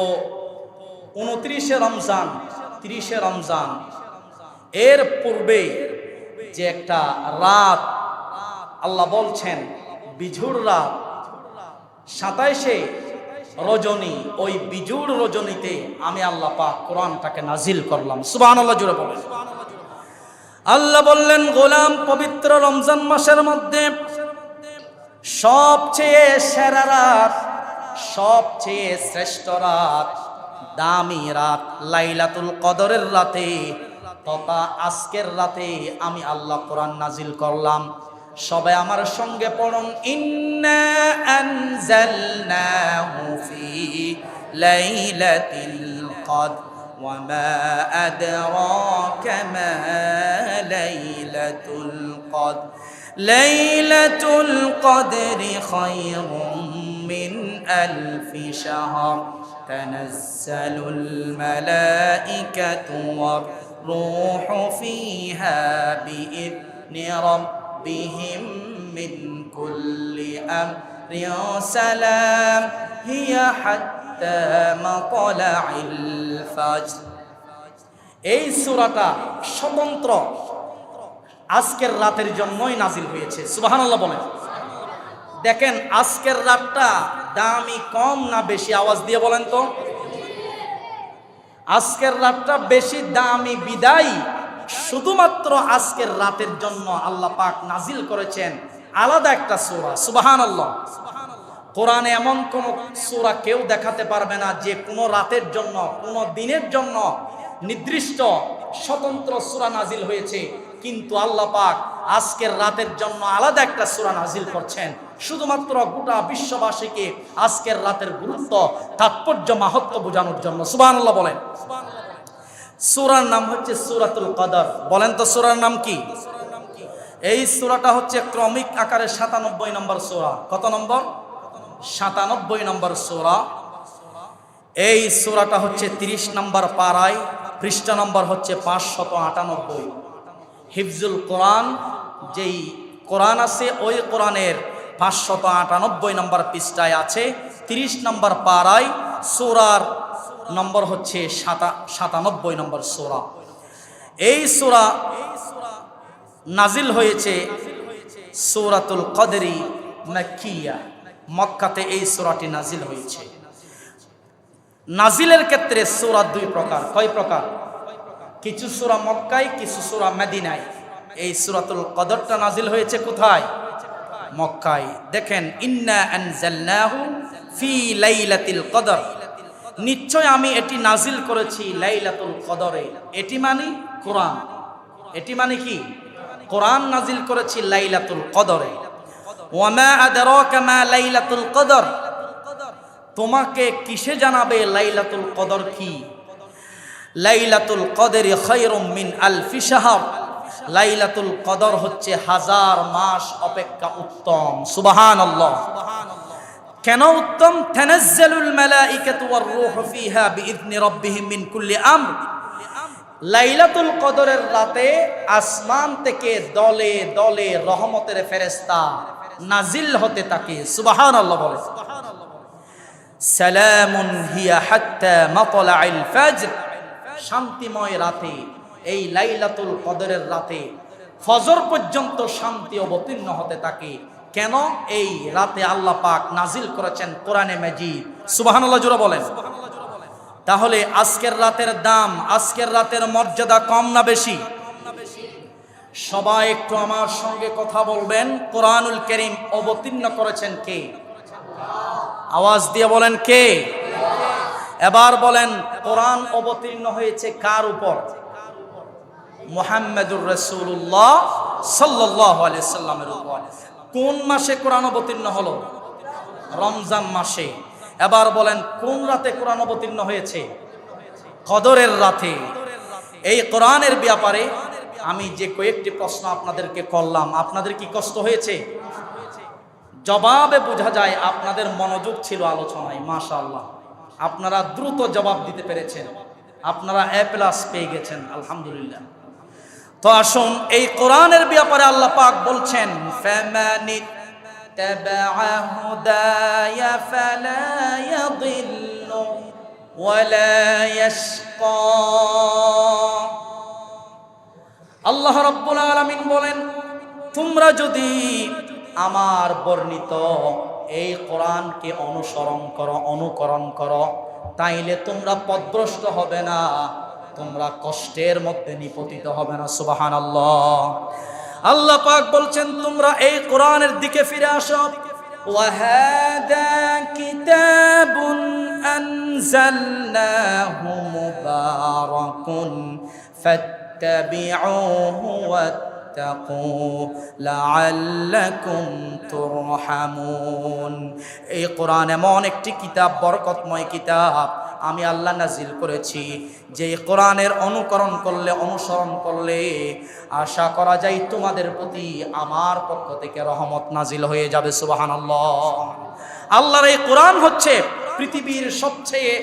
29শে রমজান 30শে রমজান এর পূর্বে যে একটা রাত আল্লাহ বলছেন বিঝুর রাত, 27শে রজনী, ওই বিজুড় রজনীতে আমি আল্লাহ পাক কোরআনটাকে নাজিল করলাম। সুবহানাল্লাহ জোরে বলেন। আল্লাহ বললেন, গোলাম পবিত্র রমজান মাসের মধ্যে সবচেয়ে সেরা রাত, সবচেয়ে শ্রেষ্ঠ রাত, দামি রাত লাইলাতুল কদরের রাতে তথা আজকের রাতে আমি আল্লাহ কোরআন নাজিল করলাম। সবাই আমার সঙ্গে পড়ুন, ইন্না আনজালনাহু ফি লাইলাতিল কদর ওয়া মা আদরাকা মা লাইলাতুল কদর লাইলাতুল কদরি খায়রুম মিন আলফি শাহর তানাজ্জালুল মালাইকাতু ওয়ার রূহু ফিহা বিইذনি রাব্বিহিম মিন কুল্লি আমরিন সালাম হিয়া হাত্তা মাতলাইল ফাজর। এই সূরাটা স্বতন্ত্র আজকের রাতের জন্যই নাজিল হয়েছে। সুবহানাল্লাহ বলেন। দেখেন আজকের রাতটা দামি কম না বেশি? আওয়াজ দিয়ে বলেন তো। আজকের রাতটা বেশি দামি বিদায় শুধুমাত্র আজকের রাতের জন্য আল্লাহ পাক নাজিল করেছেন আলাদা একটা সূরা। সুবহানাল্লাহ। কোরআনে এমন কোন সূরা কেউ দেখাতে পারবে না যে কোনো রাতের জন্য, কোনো দিনের জন্য নির্দিষ্ট স্বতন্ত্র সূরা নাজিল হয়েছে, কিন্তু আল্লাহ পাক আজকের রাতের জন্য আলাদা একটা সূরা নাজিল করছেন শুধুমাত্র গোটা বিশ্ববাসীকে আজকের রাতের গুরুত্ব, তাৎপর্য, মাহাত্ম্য বোঝানোর জন্য। সুবহানাল্লাহ বলেন। সূরার নাম হচ্ছে সূরাতুল কদর। বলেন তো সূরার নাম কি? এই সূরাটা হচ্ছে ক্রমিক আকারে 97 নম্বর সূরা। কত নম্বর? 97 নম্বর সূরা। এই সূরাটা হচ্ছে 30 নম্বর পারায়, পৃষ্ঠা নম্বর হচ্ছে 598। হিফজুল কোরআন যেই কোরআন আছে ওই কোরআনের 598 নম্বর পৃষ্ঠায় আছে, 30 নম্বর পারায়, সূরার নম্বর হচ্ছে 97 নম্বর সূরা। এই সূরা নাজিল হয়েছে সূরাতুল কদরি মাক্কিয়া, মক্কাতে এই সূরাটি নাজিল হয়েছে। নাজিলের ক্ষেত্রে সূরা দুই প্রকার। কয় প্রকার? কিছু সূরা মক্কায়, কিছু সূরা মদিনায়। এই সূরাতুল কদরটা নাজিল হয়েছে কোথায়? মক্কায়। দেখেন, ইন্না আনজালনাহু ফি লাইলাতিল কদর, নিশ্চয় আমি এটি নাজিল করেছি লাইলাতুল কদরে। এটি মানে কোরআন। এটি মানে কি? কোরআন নাজিল করেছি লাইলাতুল কদরে। ওয়া মা আদরাকা মা লাইলাতুল কদর, তোমাকে কিসে জানাবে লাইলাতুল কদর কি? লাইলাতুল কদরি খায়রুম মিন আলফি শাহর, লাইলাতুল কদর হচ্ছে 1000 মাস অপেক্ষা উত্তম। সুবহানাল্লাহ। কেন উত্তম? তানাজ্জালুল মালাইকাতু ওয়ার রূহু ফিহা বিইذনি রাব্বিহিম মিন কুল্লি আমর, লাইলাতুল কদরের রাতে আসমান থেকে দলে দলে রহমতের ফেরেশতা নাজিল হতে থাকে। সুবহানাল্লাহ বলে। সালামুন হিয়া হাত্তা মাতলাইল ফাজর, শান্তিময় রাতে, এই লাইলাতুল কদরের রাতে ফজর পর্যন্ত শান্তি অবতীর্ণ হতে থাকে। কেন? এই রাতে আল্লাহ পাক নাজিল করেছেন কোরআনে মাজিদ। সুবহানাল্লাহ জোরে বলেন। তাহলে আজকের রাতের দাম, আজকের রাতের মর্যাদা কম না বেশি? সবাই একটু আমার সঙ্গে কথা বলবেন। কোরআনুল কারীম অবতীর্ণ করেছেন কে? আওয়াজ দিয়ে বলেন কে? এবার বলেন, কোরআন অবতীর্ণ হয়েছে কার উপর? মুহাম্মদুর রাসূলুল্লাহ সাল্লাল্লাহু আলাইহি সাল্লামের উপর। কোন মাসে কোরআন অবতীর্ণ হলো? রমজান মাসে। এবার বলেন, কোন রাতে কোরআন অবতীর্ণ হয়েছে? কদরের রাতে। এই কোরআনের ব্যাপারে আমি যে কয়েকটি প্রশ্ন আপনাদেরকে করলাম, আপনাদের কি কষ্ট হয়েছে? জবাবে বোঝা যায় আপনাদের মনোযোগ ছিল আলোচনায়। মাশাআল্লাহ, আপনারা দ্রুত জবাব দিতে পেরেছেন, আপনারা A+ পেয়ে গেছেন, আলহামদুলিল্লাহ। তো আসুন, এই কোরআনের ব্যাপারে আল্লাহ পাক বলছেন, ফামানিত্তাবা'a হুদায়া ফালা ইয়াদিল্লু ওয়ালা ইয়াশকা। আল্লাহ রাব্বুল আলামিন বলেন, তোমরা যদি আমার বর্ণিত এই কোরআনকে অনুকরণ করো, তাইলে তোমরা পথভ্রষ্ট হবে না, তোমরা কষ্টের মধ্যে নিপতিত হবে না। সুবহানাল্লাহ। আল্লাহ পাক বলছেন তোমরা এই কোরআনের দিকে ফিরে আসো। وهذا كتاب أنزلناه مبارك فاتبعوه واتقوا لعلكم ترحمون। এই কোরআন এমন একটি কিতাব, বরকতময় কিতাব আমি আল্লাহ নাজিল করেছি, যে কোরআনের অনুসরণ করলে আশা করা যায় তোমাদের প্রতি আমার পক্ষ থেকে রহমত নাজিল হয়ে যাবে। সুবহানাল্লাহ। আল্লাহর এই কোরআন হচ্ছে পৃথিবীর সবচেয়ে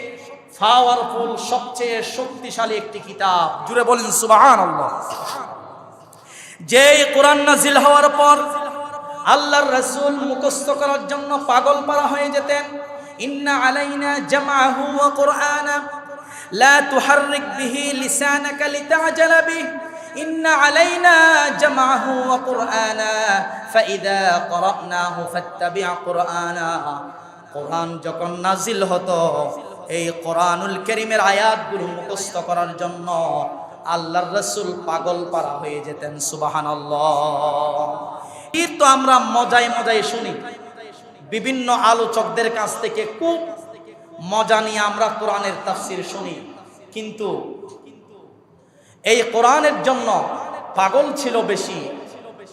পাওয়ারফুল, সবচেয়ে শক্তিশালী একটি কিতাব। জুড়ে বলেন সুবহানাল্লাহ। যে কোরআন নাজিল হওয়ার পর আল্লাহর রাসূল মুখস্থ করার জন্য পাগল পারা হয়ে যেতেন। ইন্না আলাইনা জামাহু ওয়া কুরআনা লা তুহাররিক বিহি লিসানাকা লিতা'জালা বিহি ইন্না আলাইনা জামাহু ওয়া কুরআনা ফাইদা ক্বরানাহু ফাত্তাবি' কুরআনা। কোরআন যখন নাজিল হতো, এই কোরআনুল কারীমের আয়াতগুলো মুখস্থ করার জন্য আল্লাহর রাসূল পাগল পারা হয়ে যেতেন। সুবহানাল্লাহ। এই তো আমরা মজায় শুনি, বিভিন্ন আলোচকদের কাছ থেকে খুব মজা নিয়ে আমরা কোরআনের তাফসীর শুনি, কিন্তু এই কোরআনের জন্য পাগল ছিল বেশি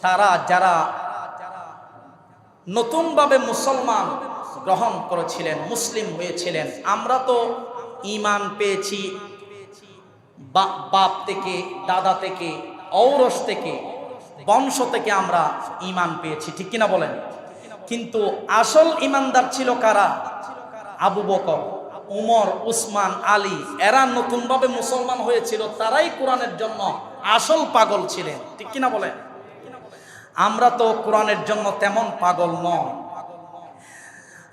তারা যারা নতুনভাবে মুসলমান গ্রহণ করেছিলেন, মুসলিম হয়েছিলেন। আমরা তো ঈমান পেয়েছি বাপ থেকে, দাদা থেকে, ঔরস থেকে, বংশ থেকে আমরা ঈমান পেয়েছি, ঠিক কিনা বলেন? কিন্তু আসল ঈমানদার ছিল কারা? আবু বকর, উমর, উসমান, আলী, এরা নতুনভাবে মুসলমান হয়েছিল, তারাই কোরআনের জন্য আসল পাগল ছিলেন, ঠিক কিনা বলেন? আমরা তো কোরআনের জন্য তেমন পাগল নয়,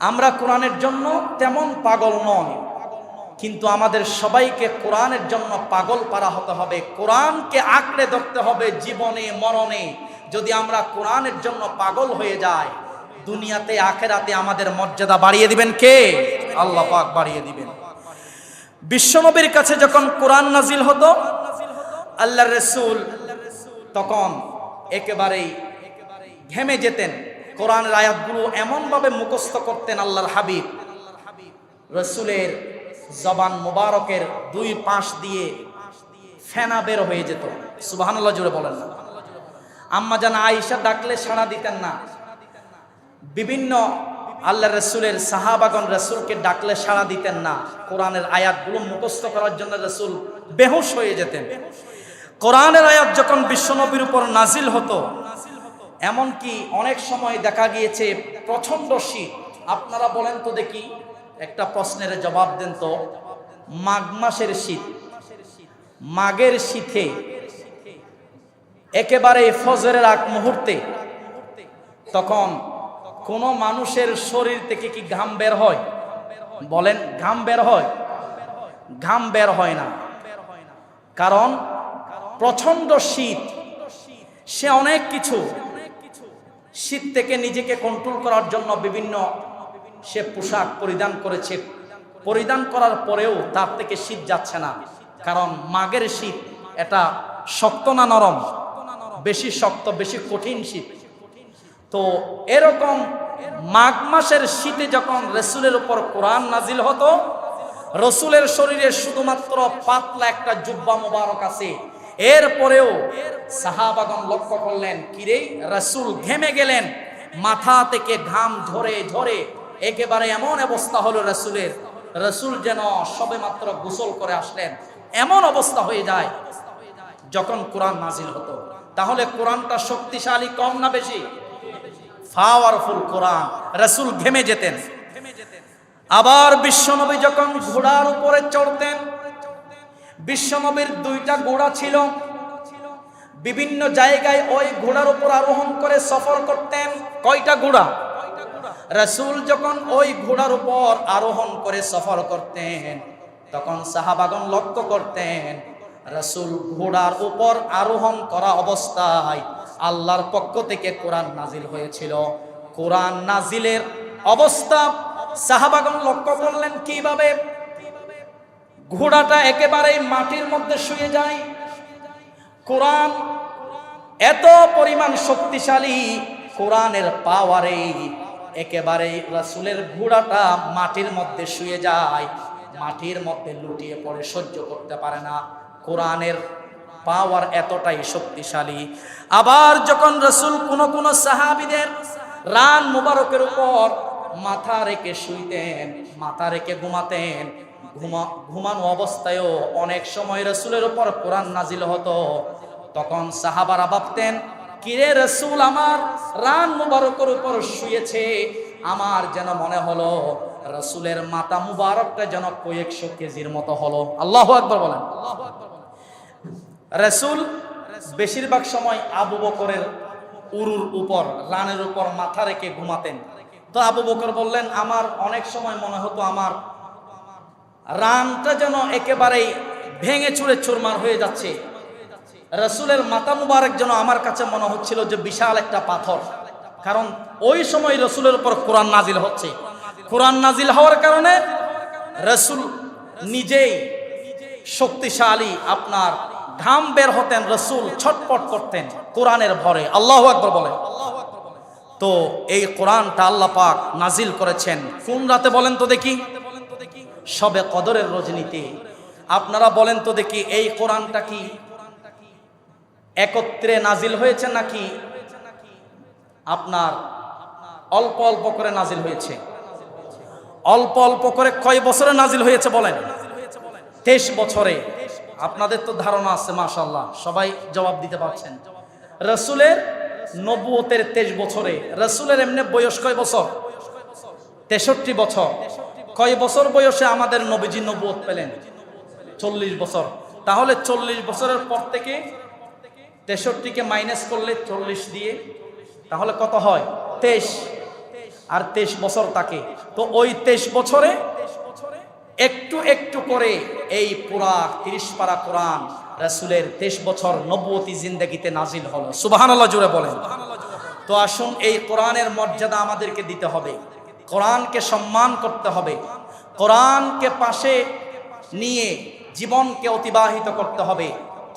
আমরা কোরআনের জন্য তেমন পাগল নয়, কিন্তু আমাদের সবাইকে কোরআনের জন্য পাগল পারা হতে হবে, কোরআনকে আঁকড়ে ধরতে হবে জীবনে মরণে। যদি আমরা কোরআনের জন্য পাগল হয়ে যাই, দুনিয়াতে আখেরাতে আমাদের মর্যাদা বাড়িয়ে দিবেন কে? আল্লাহ পাক বাড়িয়ে দিবেন। বিশ্বনবীর কাছে যখন কোরআন নাজিল হতো, আল্লাহর রাসূল তখন একেবারেই ঘেমে যেতেন। কোরআনের আয়াতগুলো এমনভাবে মুখস্থ করতেন আল্লাহর হাবিব, রাসূলের জবান মুবারকের দুই পাশ দিয়ে ফেনা বের হয়ে যেত। সুবহানাল্লাহ, জুড়ে বলেন না। আম্মা জান আয়েশা ডাকলে সাড়া দিতেন না। বিভিন্ন আল্লাহ রাসূলের সাহাবাগণ রাসূলকে ডাকলে সাড়া দিতেন না। কোরআনের আয়াতগুলো মুখস্থ করার জন্য রাসূল বেহুশ হয়ে যেতেন। কোরআনের আয়াত যখন বিশ্বনবীর উপর নাজিল হতো, এমনকি অনেক সময় দেখা গিয়েছে প্রচন্ড শীত। আপনারা বলেন তো দেখি, একটা প্রশ্নের জবাব দেন তো, মাঘ মাসের শীত, মাঘের শীতে একেবারে ফজরের আগ মুহূর্তে তখন কোন মানুষের শরীর থেকে কি ঘাম বের হয়? বলেন, ঘাম বের হয়? ঘাম বের হয় না, কারণ প্রচন্ড শীত। সে অনেক কিছু, শীত থেকে নিজেকে কন্ট্রোল করার জন্য বিভিন্ন সে পোশাক পরিধান করেছে, পরিধান করার পরেও তার থেকে শীত যাচ্ছে না, কারণ মাঘের শীত এটা শক্ত না নরম? বেশি শক্ত, বেশি কঠিন শীত। তো এরকম মাঘ মাসের শীতে যখন রাসূলের উপর কোরআন নাজিল হতো, রাসূলের শরীরে শুধুমাত্র পাতলা একটা জুব্বা মোবারক আছে, এরপরেও সাহাবাগণ লক্ষ্য করলেন, কিরে রাসূল ঘেমে গেলেন, মাথা থেকে ঘাম ঝরে ঝরে একেবারে এমন অবস্থা হলো রাসূলের, রাসূল যেন সবেমাত্র গোসল করে আসলেন, এমন অবস্থা হয়ে যায় যখন কোরআন নাজিল হতো। তাহলে কোরআনটা শক্তিশালী কম না বেশি? পাওয়ারফুল কোরআন। রাসূল ঘেমে যেতেন। আবার বিশ্বনবী যখন ঘোড়ার উপরে চড়তেন, বিশ্বনবীর দুইটা ঘোড়া ছিল, বিভিন্ন জায়গায় ওই ঘোড়ার উপর আরোহণ করে সফর করতেন। কয়টা ঘোড়া? রাসূল যখন ওই ঘোড়ার উপর আরোহণ করে সফর করতেন, তখন সাহাবাগণ লক্ষ্য করতেন রাসূল ঘোড়ার উপর আরোহণ করা অবস্থায় আল্লাহর পক্ষ থেকে কোরআন নাজিল হয়েছিল। কোরআন নাজিলের অবস্থা সাহাবাগণ লক্ষ্য করলেন কিভাবে ঘোড়াটা একেবারেই মাটির মধ্যে শুয়ে যায়। কোরআন এত পরিমাণ শক্তিশালী, কোরআনের পাওয়ারে একেবারে রাসূলের ঘোড়াটা মাটির মধ্যে শুয়ে যায়, মাটির মধ্যে লুটিয়ে পড়ে, সহ্য করতে পারে না। কোরআনের পাওয়ার এতটাই শক্তিশালী। আবার যখন রাসূল কোন সাহাবীদের রান মুবারকের উপর মাথা রেখে শুইতেন, মাথা রেখে ঘুমাতেন, ঘুমানো অবস্থায়ও অনেক সময় রাসূলের উপর কোরআন নাজিল হতো। তখন সাহাবারা ভাবতেন, কিরে রাসূল আমার রান মুবারকের উপর শুয়েছে, আমার যেন মনে হলো রাসূলের মাথা মুবারকটা যেন কয়েকশো কেজির মতো হলো। আল্লাহু আকবার বলেন। রাসূল বেশিরভাগ সময় আবু বকরের উরুর উপর, রানের উপর মাথা রেখে ঘুমাতেন। তো আবু বকর বললেন, আমার অনেক সময় মনে হতো আমার রানটা যেন একেবারেই ভেঙে চুরে চুরমার হয়ে যাচ্ছে। রাসূলের মাথা মুবারক যেন আমার কাছে মনে হচ্ছিল যে বিশাল একটা পাথর, কারণ ওই সময় রাসূলের উপর কোরআন নাজিল হচ্ছে। কোরআন নাজিল হওয়ার কারণে রাসূল নিজেই শক্তিশালী, আপনার ঘাম বের হতেন, রাসূল ছটপট করতেন কোরআনের ভরে। আল্লাহু আকবার বলেন। তো এই কোরআনটা আল্লাহ পাক নাজিল করেছেন কোন রাতে বলেন তো দেখি? শবে কদরের রজনীতে। আপনারা বলেন তো দেখি, এই কোরআনটা কি একত্রে নাজিল হয়েছে নাকি আপনার অল্প অল্প করে নাজিল হয়েছে? অল্প অল্প করে। কয় বছরে নাজিল হয়েছে বলেন? 23 বছরে। আপনাদের তো ধারণা আছে, মাশাআল্লাহ, সবাই জবাব দিতে পারছেন। রাসূলের নবুয়তের 23 বছরে। রাসূলের এমনি বয়স কয় বছর? 63 বছর। কয় বছর বয়সে আমাদের নবীজি নবুয়ত পেলেন? 40 বছর। তাহলে 40 বছরের পর থেকে 63কে মাইনাস করলে 40 দিয়ে, তাহলে কত হয়? 23। আর 23 বছর তাকে। তো ওই 23 বছরে একটু একটু করে এই পুরা 30 পারা কোরআন রাসূলের 23 বছর নবুয়তি জিন্দেগিতে নাজিল হলো। সুবহানাল্লাহ জোরে বলেন। তো আসুন, এই কোরআনের মর্যাদা আমাদেরকে দিতে হবে, কোরআনকে সম্মান করতে হবে, কোরআনকে পাশে নিয়ে জীবনকে অতিবাহিত করতে হবে।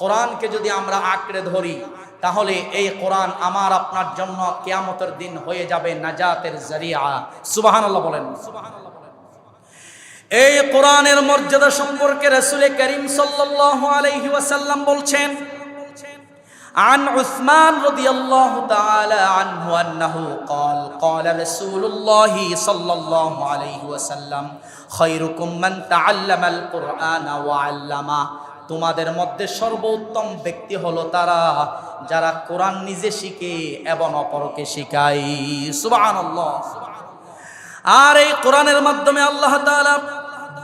কোরআনকে যদি আমরা আঁকড়ে ধরি, তাহলে এই কোরআন আমার আপনার জন্য কিয়ামতের দিন হয়ে যাবে নাজাতের জরিয়া। সুবহানাল্লাহ বলেন। এই কোরআনের মর্যাদা সম্পর্কে রাসূল করিম সাল্লাল্লাহু আলাইহি ওয়াসাল্লাম বলছেন, عن عثمان رضي الله تعالى عنه أنه قال قال رسول الله صلى الله عليه وسلم خيركم من تعلم القرآن وعلمه। তোমাদের মধ্যে সর্বোত্তম ব্যক্তি হলো তারা যারা কোরআন নিজে শিখে এবং অপরকে শিখায়। সুবহানাল্লাহ। আর এই কোরআনের মাধ্যমে আল্লাহ তাআলা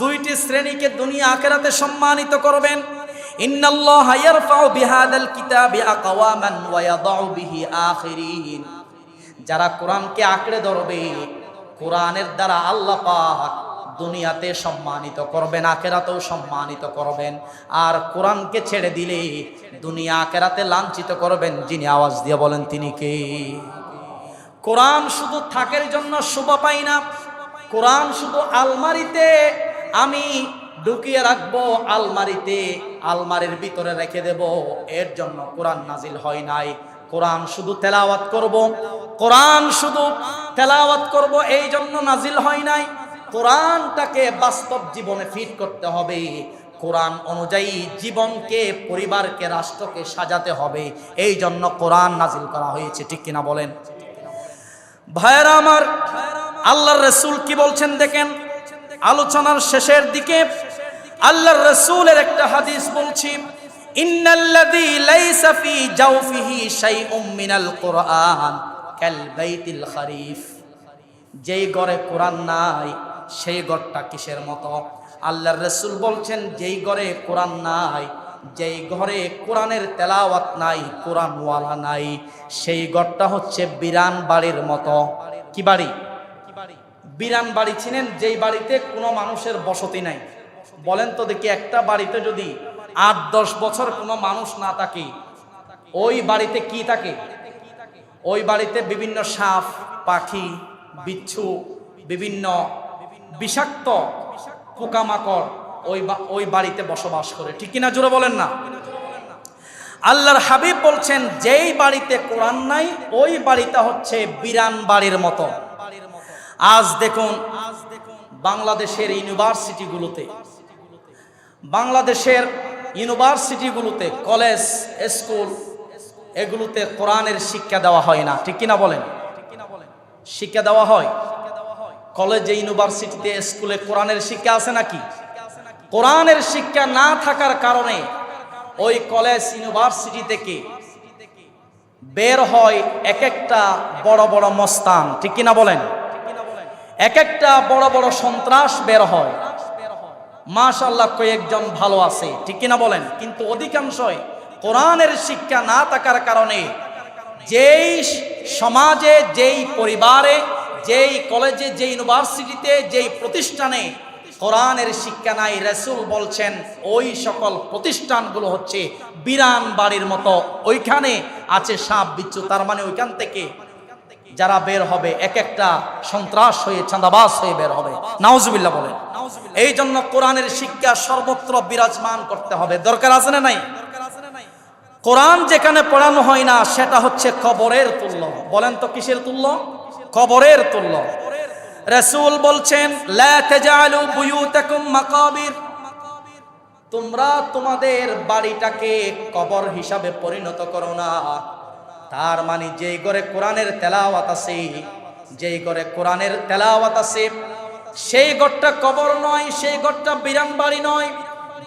দুইটি শ্রেণীকে দুনিয়া আখিরাতে সম্মানিত করবেন। ইন্নাল্লাহা ইয়ারফাউ বিহাদাল কিতাবি আকওয়ামান ওয়া ইয়াদাউ বিহি আখিরিন। যারা কোরআনকে আঁকড়ে ধরবে, কোরআনের দ্বারা আল্লাহ পাক দুনিয়াতে সম্মানিত করবেন, আখিরাতেও সম্মানিত করবেন। আর কোরআনকে ছেড়ে দিলে দুনিয়া আখিরাতে লাঞ্ছিত করবেন। যিনি, আওয়াজ দিয়ে বলেন তিনি কে? কোরআন শুধু থাকের জন্য শোভা পাই না, কোরআন শুধু আলমারিতে আমি ঢুকিয়ে রাখবো, আলমারির ভিতরে রেখে দেব, এর জন্য কোরআন নাজিল হয় নাই। কোরআন শুধু তেলাওয়াত করব, কোরআন শুধু তেলাওয়াত করব, এই জন্য নাজিল হয় নাই। কোরআনটাকে বাস্তব জীবনে ফিট করতে হবে, কোরআন অনুযায়ী জীবনকে, পরিবারকে, রাষ্ট্রকে সাজাতে হবে, এই জন্য কোরআন নাজিল করা হয়েছে। ঠিক কিনা বলেন? ভাইরা আমার, আল্লাহর রাসূল কি বলছেন দেখেন। আলোচনার শেষের দিকে আল্লাহর রাসূলের একটা হাদিস বলছি, ইন্নাল্লাযী লাইসা ফি জাওফিহি শাইউম মিনাল কুরআন কাল বাইতিল খারিফ। যেই ঘরে কোরআন নাই সেই ঘরটা কিসের মতো? আল্লাহর রাসূল বলছেন, যেই ঘরে কোরআন নাই, যেই ঘরে কোরআনের তেলাওয়াত নাই, কোরআনওয়ালা নাই, সেই ঘরটা হচ্ছে বিরান বাড়ির মতো। কি বাড়ি? বিরান বাড়ি চিনেন? যেই বাড়িতে কোনো মানুষের বসতি নাই। বলেন তো দেখি, একটা বাড়িতে যদি 8-10 বছর কোনো মানুষ না থাকে, ওই বাড়িতে কি থাকে? ওই বাড়িতে বিভিন্ন সাপ, পাখি, বিচ্ছু, বিভিন্ন বিষাক্ত পোকামাকড় ওই বাড়িতে বসবাস করে, ঠিক কিনা জোরে বলেন না? আল্লাহর হাবিব বলছেন যেই বাড়িতে কোরআন নাই ওই বাড়িটা হচ্ছে বিরান বাড়ির মতো। আজ দেখুন বাংলাদেশের ইউনিভার্সিটিগুলোতে কলেজ স্কুল এগুলোতে কোরআনের শিক্ষা দেওয়া হয় না, ঠিক কিনা বলেন? শিক্ষা দেওয়া হয় কলেজে, ইউনিভার্সিটিতে, স্কুলে কোরআনের শিক্ষা আছে নাকি? কোরআনের শিক্ষা না থাকার কারণে ওই কলেজ ইউনিভার্সিটি থেকে বের হয় এক একটা বড় বড় মস্তান, ঠিক কিনা বলেন? এক একটা বড় বড় সন্ত্রাস বের হয়। মাশাআল্লাহ কয়েকজন ভালো আছে, ঠিক কিনা বলেন? কিন্তু অধিকাংশই কোরআনের শিক্ষা না থাকার কারণে যেই সমাজে, যেই পরিবারে, যেই কলেজে, যেই ইউনিভার্সিটিতে, যেই প্রতিষ্ঠানে কোরআনের শিক্ষা নাই, রাসূল বলছেন ওই সকল প্রতিষ্ঠানগুলো হচ্ছে বিরান বাড়ির মতো। ওইখানে আছে সাপ বিচ্ছু। তার মানে ওইখান থেকে যারা বের হবে এক একটা সন্ত্রাস হয়ে, চাঁদাবাজ হয়ে বের হবে। নাউজুবিল্লাহ বলেন। এই জন্য কোরআনের শিক্ষা সর্বত্র বিরাজমান করতে হবে। দরকার আছে না নাই? কোরআন যেখানে পড়ানো হয় না সেটা হচ্ছে কবরের তুল্য। বলেন তো কিসের তুল্য? কবরের তুল্য। রাসূল বলছেন লা তাজালু বুয়ুতাকুম মাকাবির, তোমরা তোমাদের বাড়িটাকে কবর হিসাবে পরিণত করো না। তার মানে যেই ঘরে কোরআনের তেলাওয়াত আছে, যেই ঘরে কোরআনের তেলাওয়াত আছে সেই ঘরটা কবর নয়, সেই ঘরটা বিরান বাড়ি নয়।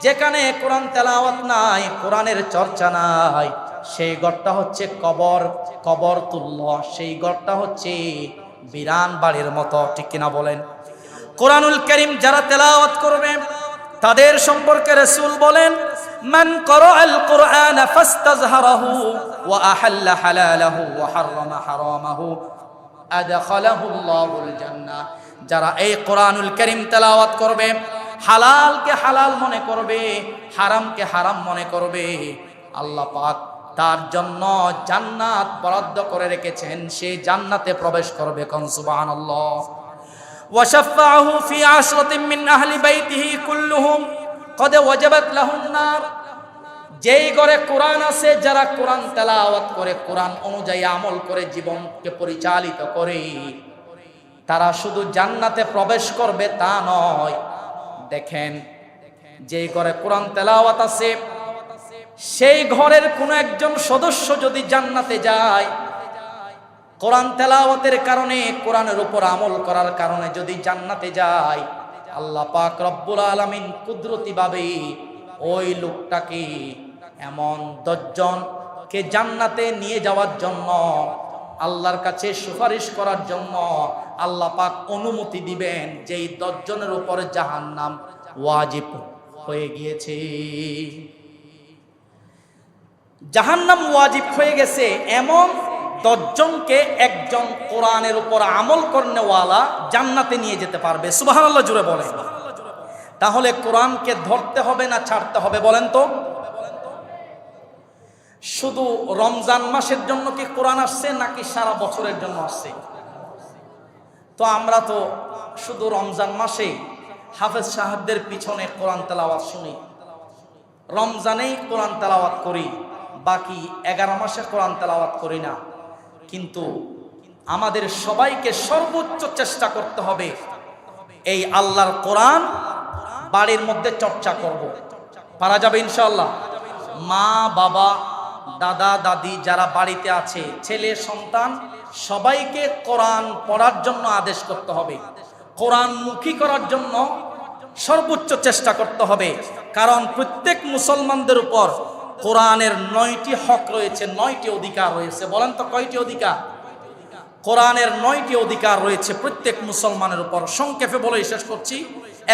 যেখানে কোরআন তেলাওয়াত নাই, কোরআনের চর্চা নাই, সেই ঘরটা হচ্ছে কবর, কবর তুল্য। সেই ঘরটা হচ্ছে বিরান বাড়ির মতো, ঠিক কিনা বলেন? কোরআনুল কারীম যারা তেলাওয়াত করবে তাদের সম্পর্কে রাসূল বলেন মান ক্বারাআল কুরআন ফাস্তাযহারাহু ওয়া আহাল্লা হালালাহু ওয়া হাররামা হারামাহু আদখালাহুল্লাহুল জান্নাহ। যারা এই কোরআনুল কারীম তেলাওয়াত করবে, হালালকে হালাল মনে করবে, হারামকে হারাম মনে করবে, আল্লাহ পাক তার জন্য জান্নাত বরাদ্দ করে রেখেছেন। সে জান্নাতে প্রবেশ করবে। কোন সুবহানাল্লাহ। ওয়া শাফাআহু ফি আশরাতিন মিন আহলি বাইতিহি কুল্লুহুম ক্বাদ ওয়াজাবাত লাহুন নার। যেই ঘরে কোরআন আছে, যারা কোরআন তেলাওয়াত করে, কোরআন অনুযায়ী আমল করে, জীবনকে পরিচালিত করে, তারা শুধু জান্নাতে প্রবেশ করবে তা নয়। দেখেন যেই ঘরে কোরআন তেলাওয়াত আছে সেই ঘরের কোন একজন সদস্য যদি জান্নাতে যায়, কোরআন তেলাওয়াতের কারণে, কোরআনের উপর আমল করার কারণে যদি জান্নাতে যায়, আল্লাহ পাক রব্বুল আলামিন কুদরতি ভাবে ওই লোকটাকে এমন 10 জনকে জান্নাতে নিয়ে যাওয়ার জন্য, আল্লাহর কাছে সুপারিশ করার জন্য আল্লাহ পাক অনুমতি দিবেন, যেই 10 জনের উপরে জাহান্নাম ওয়াজিব হয়ে গিয়েছে। জাহান্নাম ওয়াজিব হয়ে গেছে এমন 10 জনকে একজন কোরআনের উপর আমল করনেওয়ালা জান্নাতে নিয়ে যেতে পারবে। সুবহানাল্লাহ জুড়ে বলেন। তাহলে কোরআনকে ধরতে হবে না ছাড়তে হবে বলেন তো? শুধু রমজান মাসের জন্য কি কোরআন আসছে নাকি সারা বছরের জন্য আসছে? তো আমরা তো শুধু রমজান মাসে হাফেজ সাহেবদের পিছনে কোরআন তেলাওয়াত শুনি, রমজানেই কোরআন তেলাওয়াত করি, বাকি 11 মাসে কোরআন তেলাওয়াত করি না। কিন্তু আমাদের সবাইকে সর্বোচ্চ চেষ্টা করতে হবে এই আল্লাহর কোরআন বাড়ির মধ্যে চর্চা করব। পারা যাবে ইনশাআল্লাহ? মা বাবা, দাদা দাদি যারা বাড়িতে আছে, ছেলে সন্তান, সবাইকে কোরআন পড়ার জন্য আদেশ করতে হবে, কোরআন মুখী করার জন্য সর্বোচ্চ চেষ্টা করতে হবে। কারণ প্রত্যেক মুসলমানদের উপর কোরআনের 9টি হক রয়েছে, 9টি অধিকার রয়েছে। বলেন তো কয়টি অধিকার? কোরআনের 9টি অধিকার রয়েছে প্রত্যেক মুসলমানের উপর। সংক্ষেপে বলে শেষ করছি।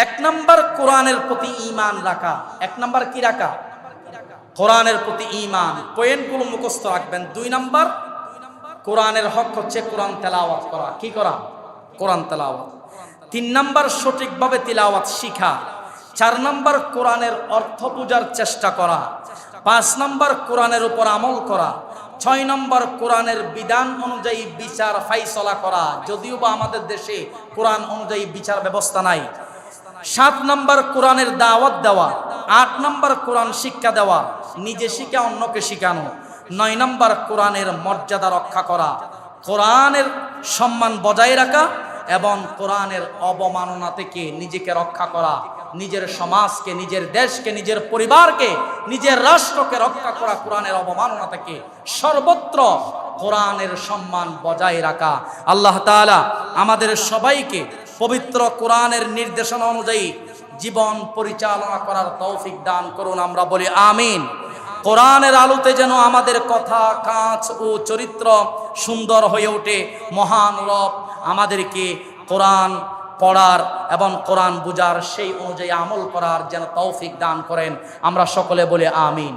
1 নাম্বার কোরআনের প্রতি ঈমান রাখা। 1 নাম্বার কি রাখা? কোরআনের প্রতি ঈমান। পয়েন্টগুলো মুখস্থ রাখবেন। 2 নাম্বার কোরআনের হক হচ্ছে কোরআন তেলাওয়াত করা। কি করা? কোরআন তেলাওয়াত। 3 নাম্বার সঠিকভাবে তিলাওয়াত শিখা। 4 নাম্বার কোরআনের অর্থ বোঝার চেষ্টা করা। 5 নাম্বার কোরআনের উপর আমল করা। 6 নম্বর কোরআনের বিধান অনুযায়ী বিচার ফাইসলা করা, যদিও বা আমাদের দেশে কোরআন অনুযায়ী বিচার ব্যবস্থা নাই। 7 নম্বর কোরআনের দাওয়াত দেওয়া। 8 নম্বর কোরআন শিক্ষা দেওয়া, নিজে শিখা অন্যকে শিখানো। 9 নম্বর কোরআনের মর্যাদা রক্ষা করা, কোরআনের সম্মান বজায় রাখা এবং কোরআনের অবমাননা থেকে নিজেকে রক্ষা করা, নিজের সমাজকে, নিজের দেশকে, নিজের পরিবারকে, নিজের রাষ্ট্রকে রক্ষা করা কোরআনের অবমাননা থেকে, সর্বত্র কোরআনের সম্মান বজায় রাখা। আল্লাহ তাআলা আমাদের সবাইকে পবিত্র কোরআনের নির্দেশনা অনুযায়ী জীবন পরিচালনা করার তৌফিক দান করুন, আমরা বলি আমিন। কোরআনের আলোতে যেন আমাদের কথা, কাজ ও চরিত্র সুন্দর হয়ে ওঠে। মহান রব আমাদেরকে কোরআন পড়ার এবং কোরআন বুঝার, সেই অনুযায়ী আমল করার যেন তৌফিক দান করেন, আমরা সকলে বলি আমিন।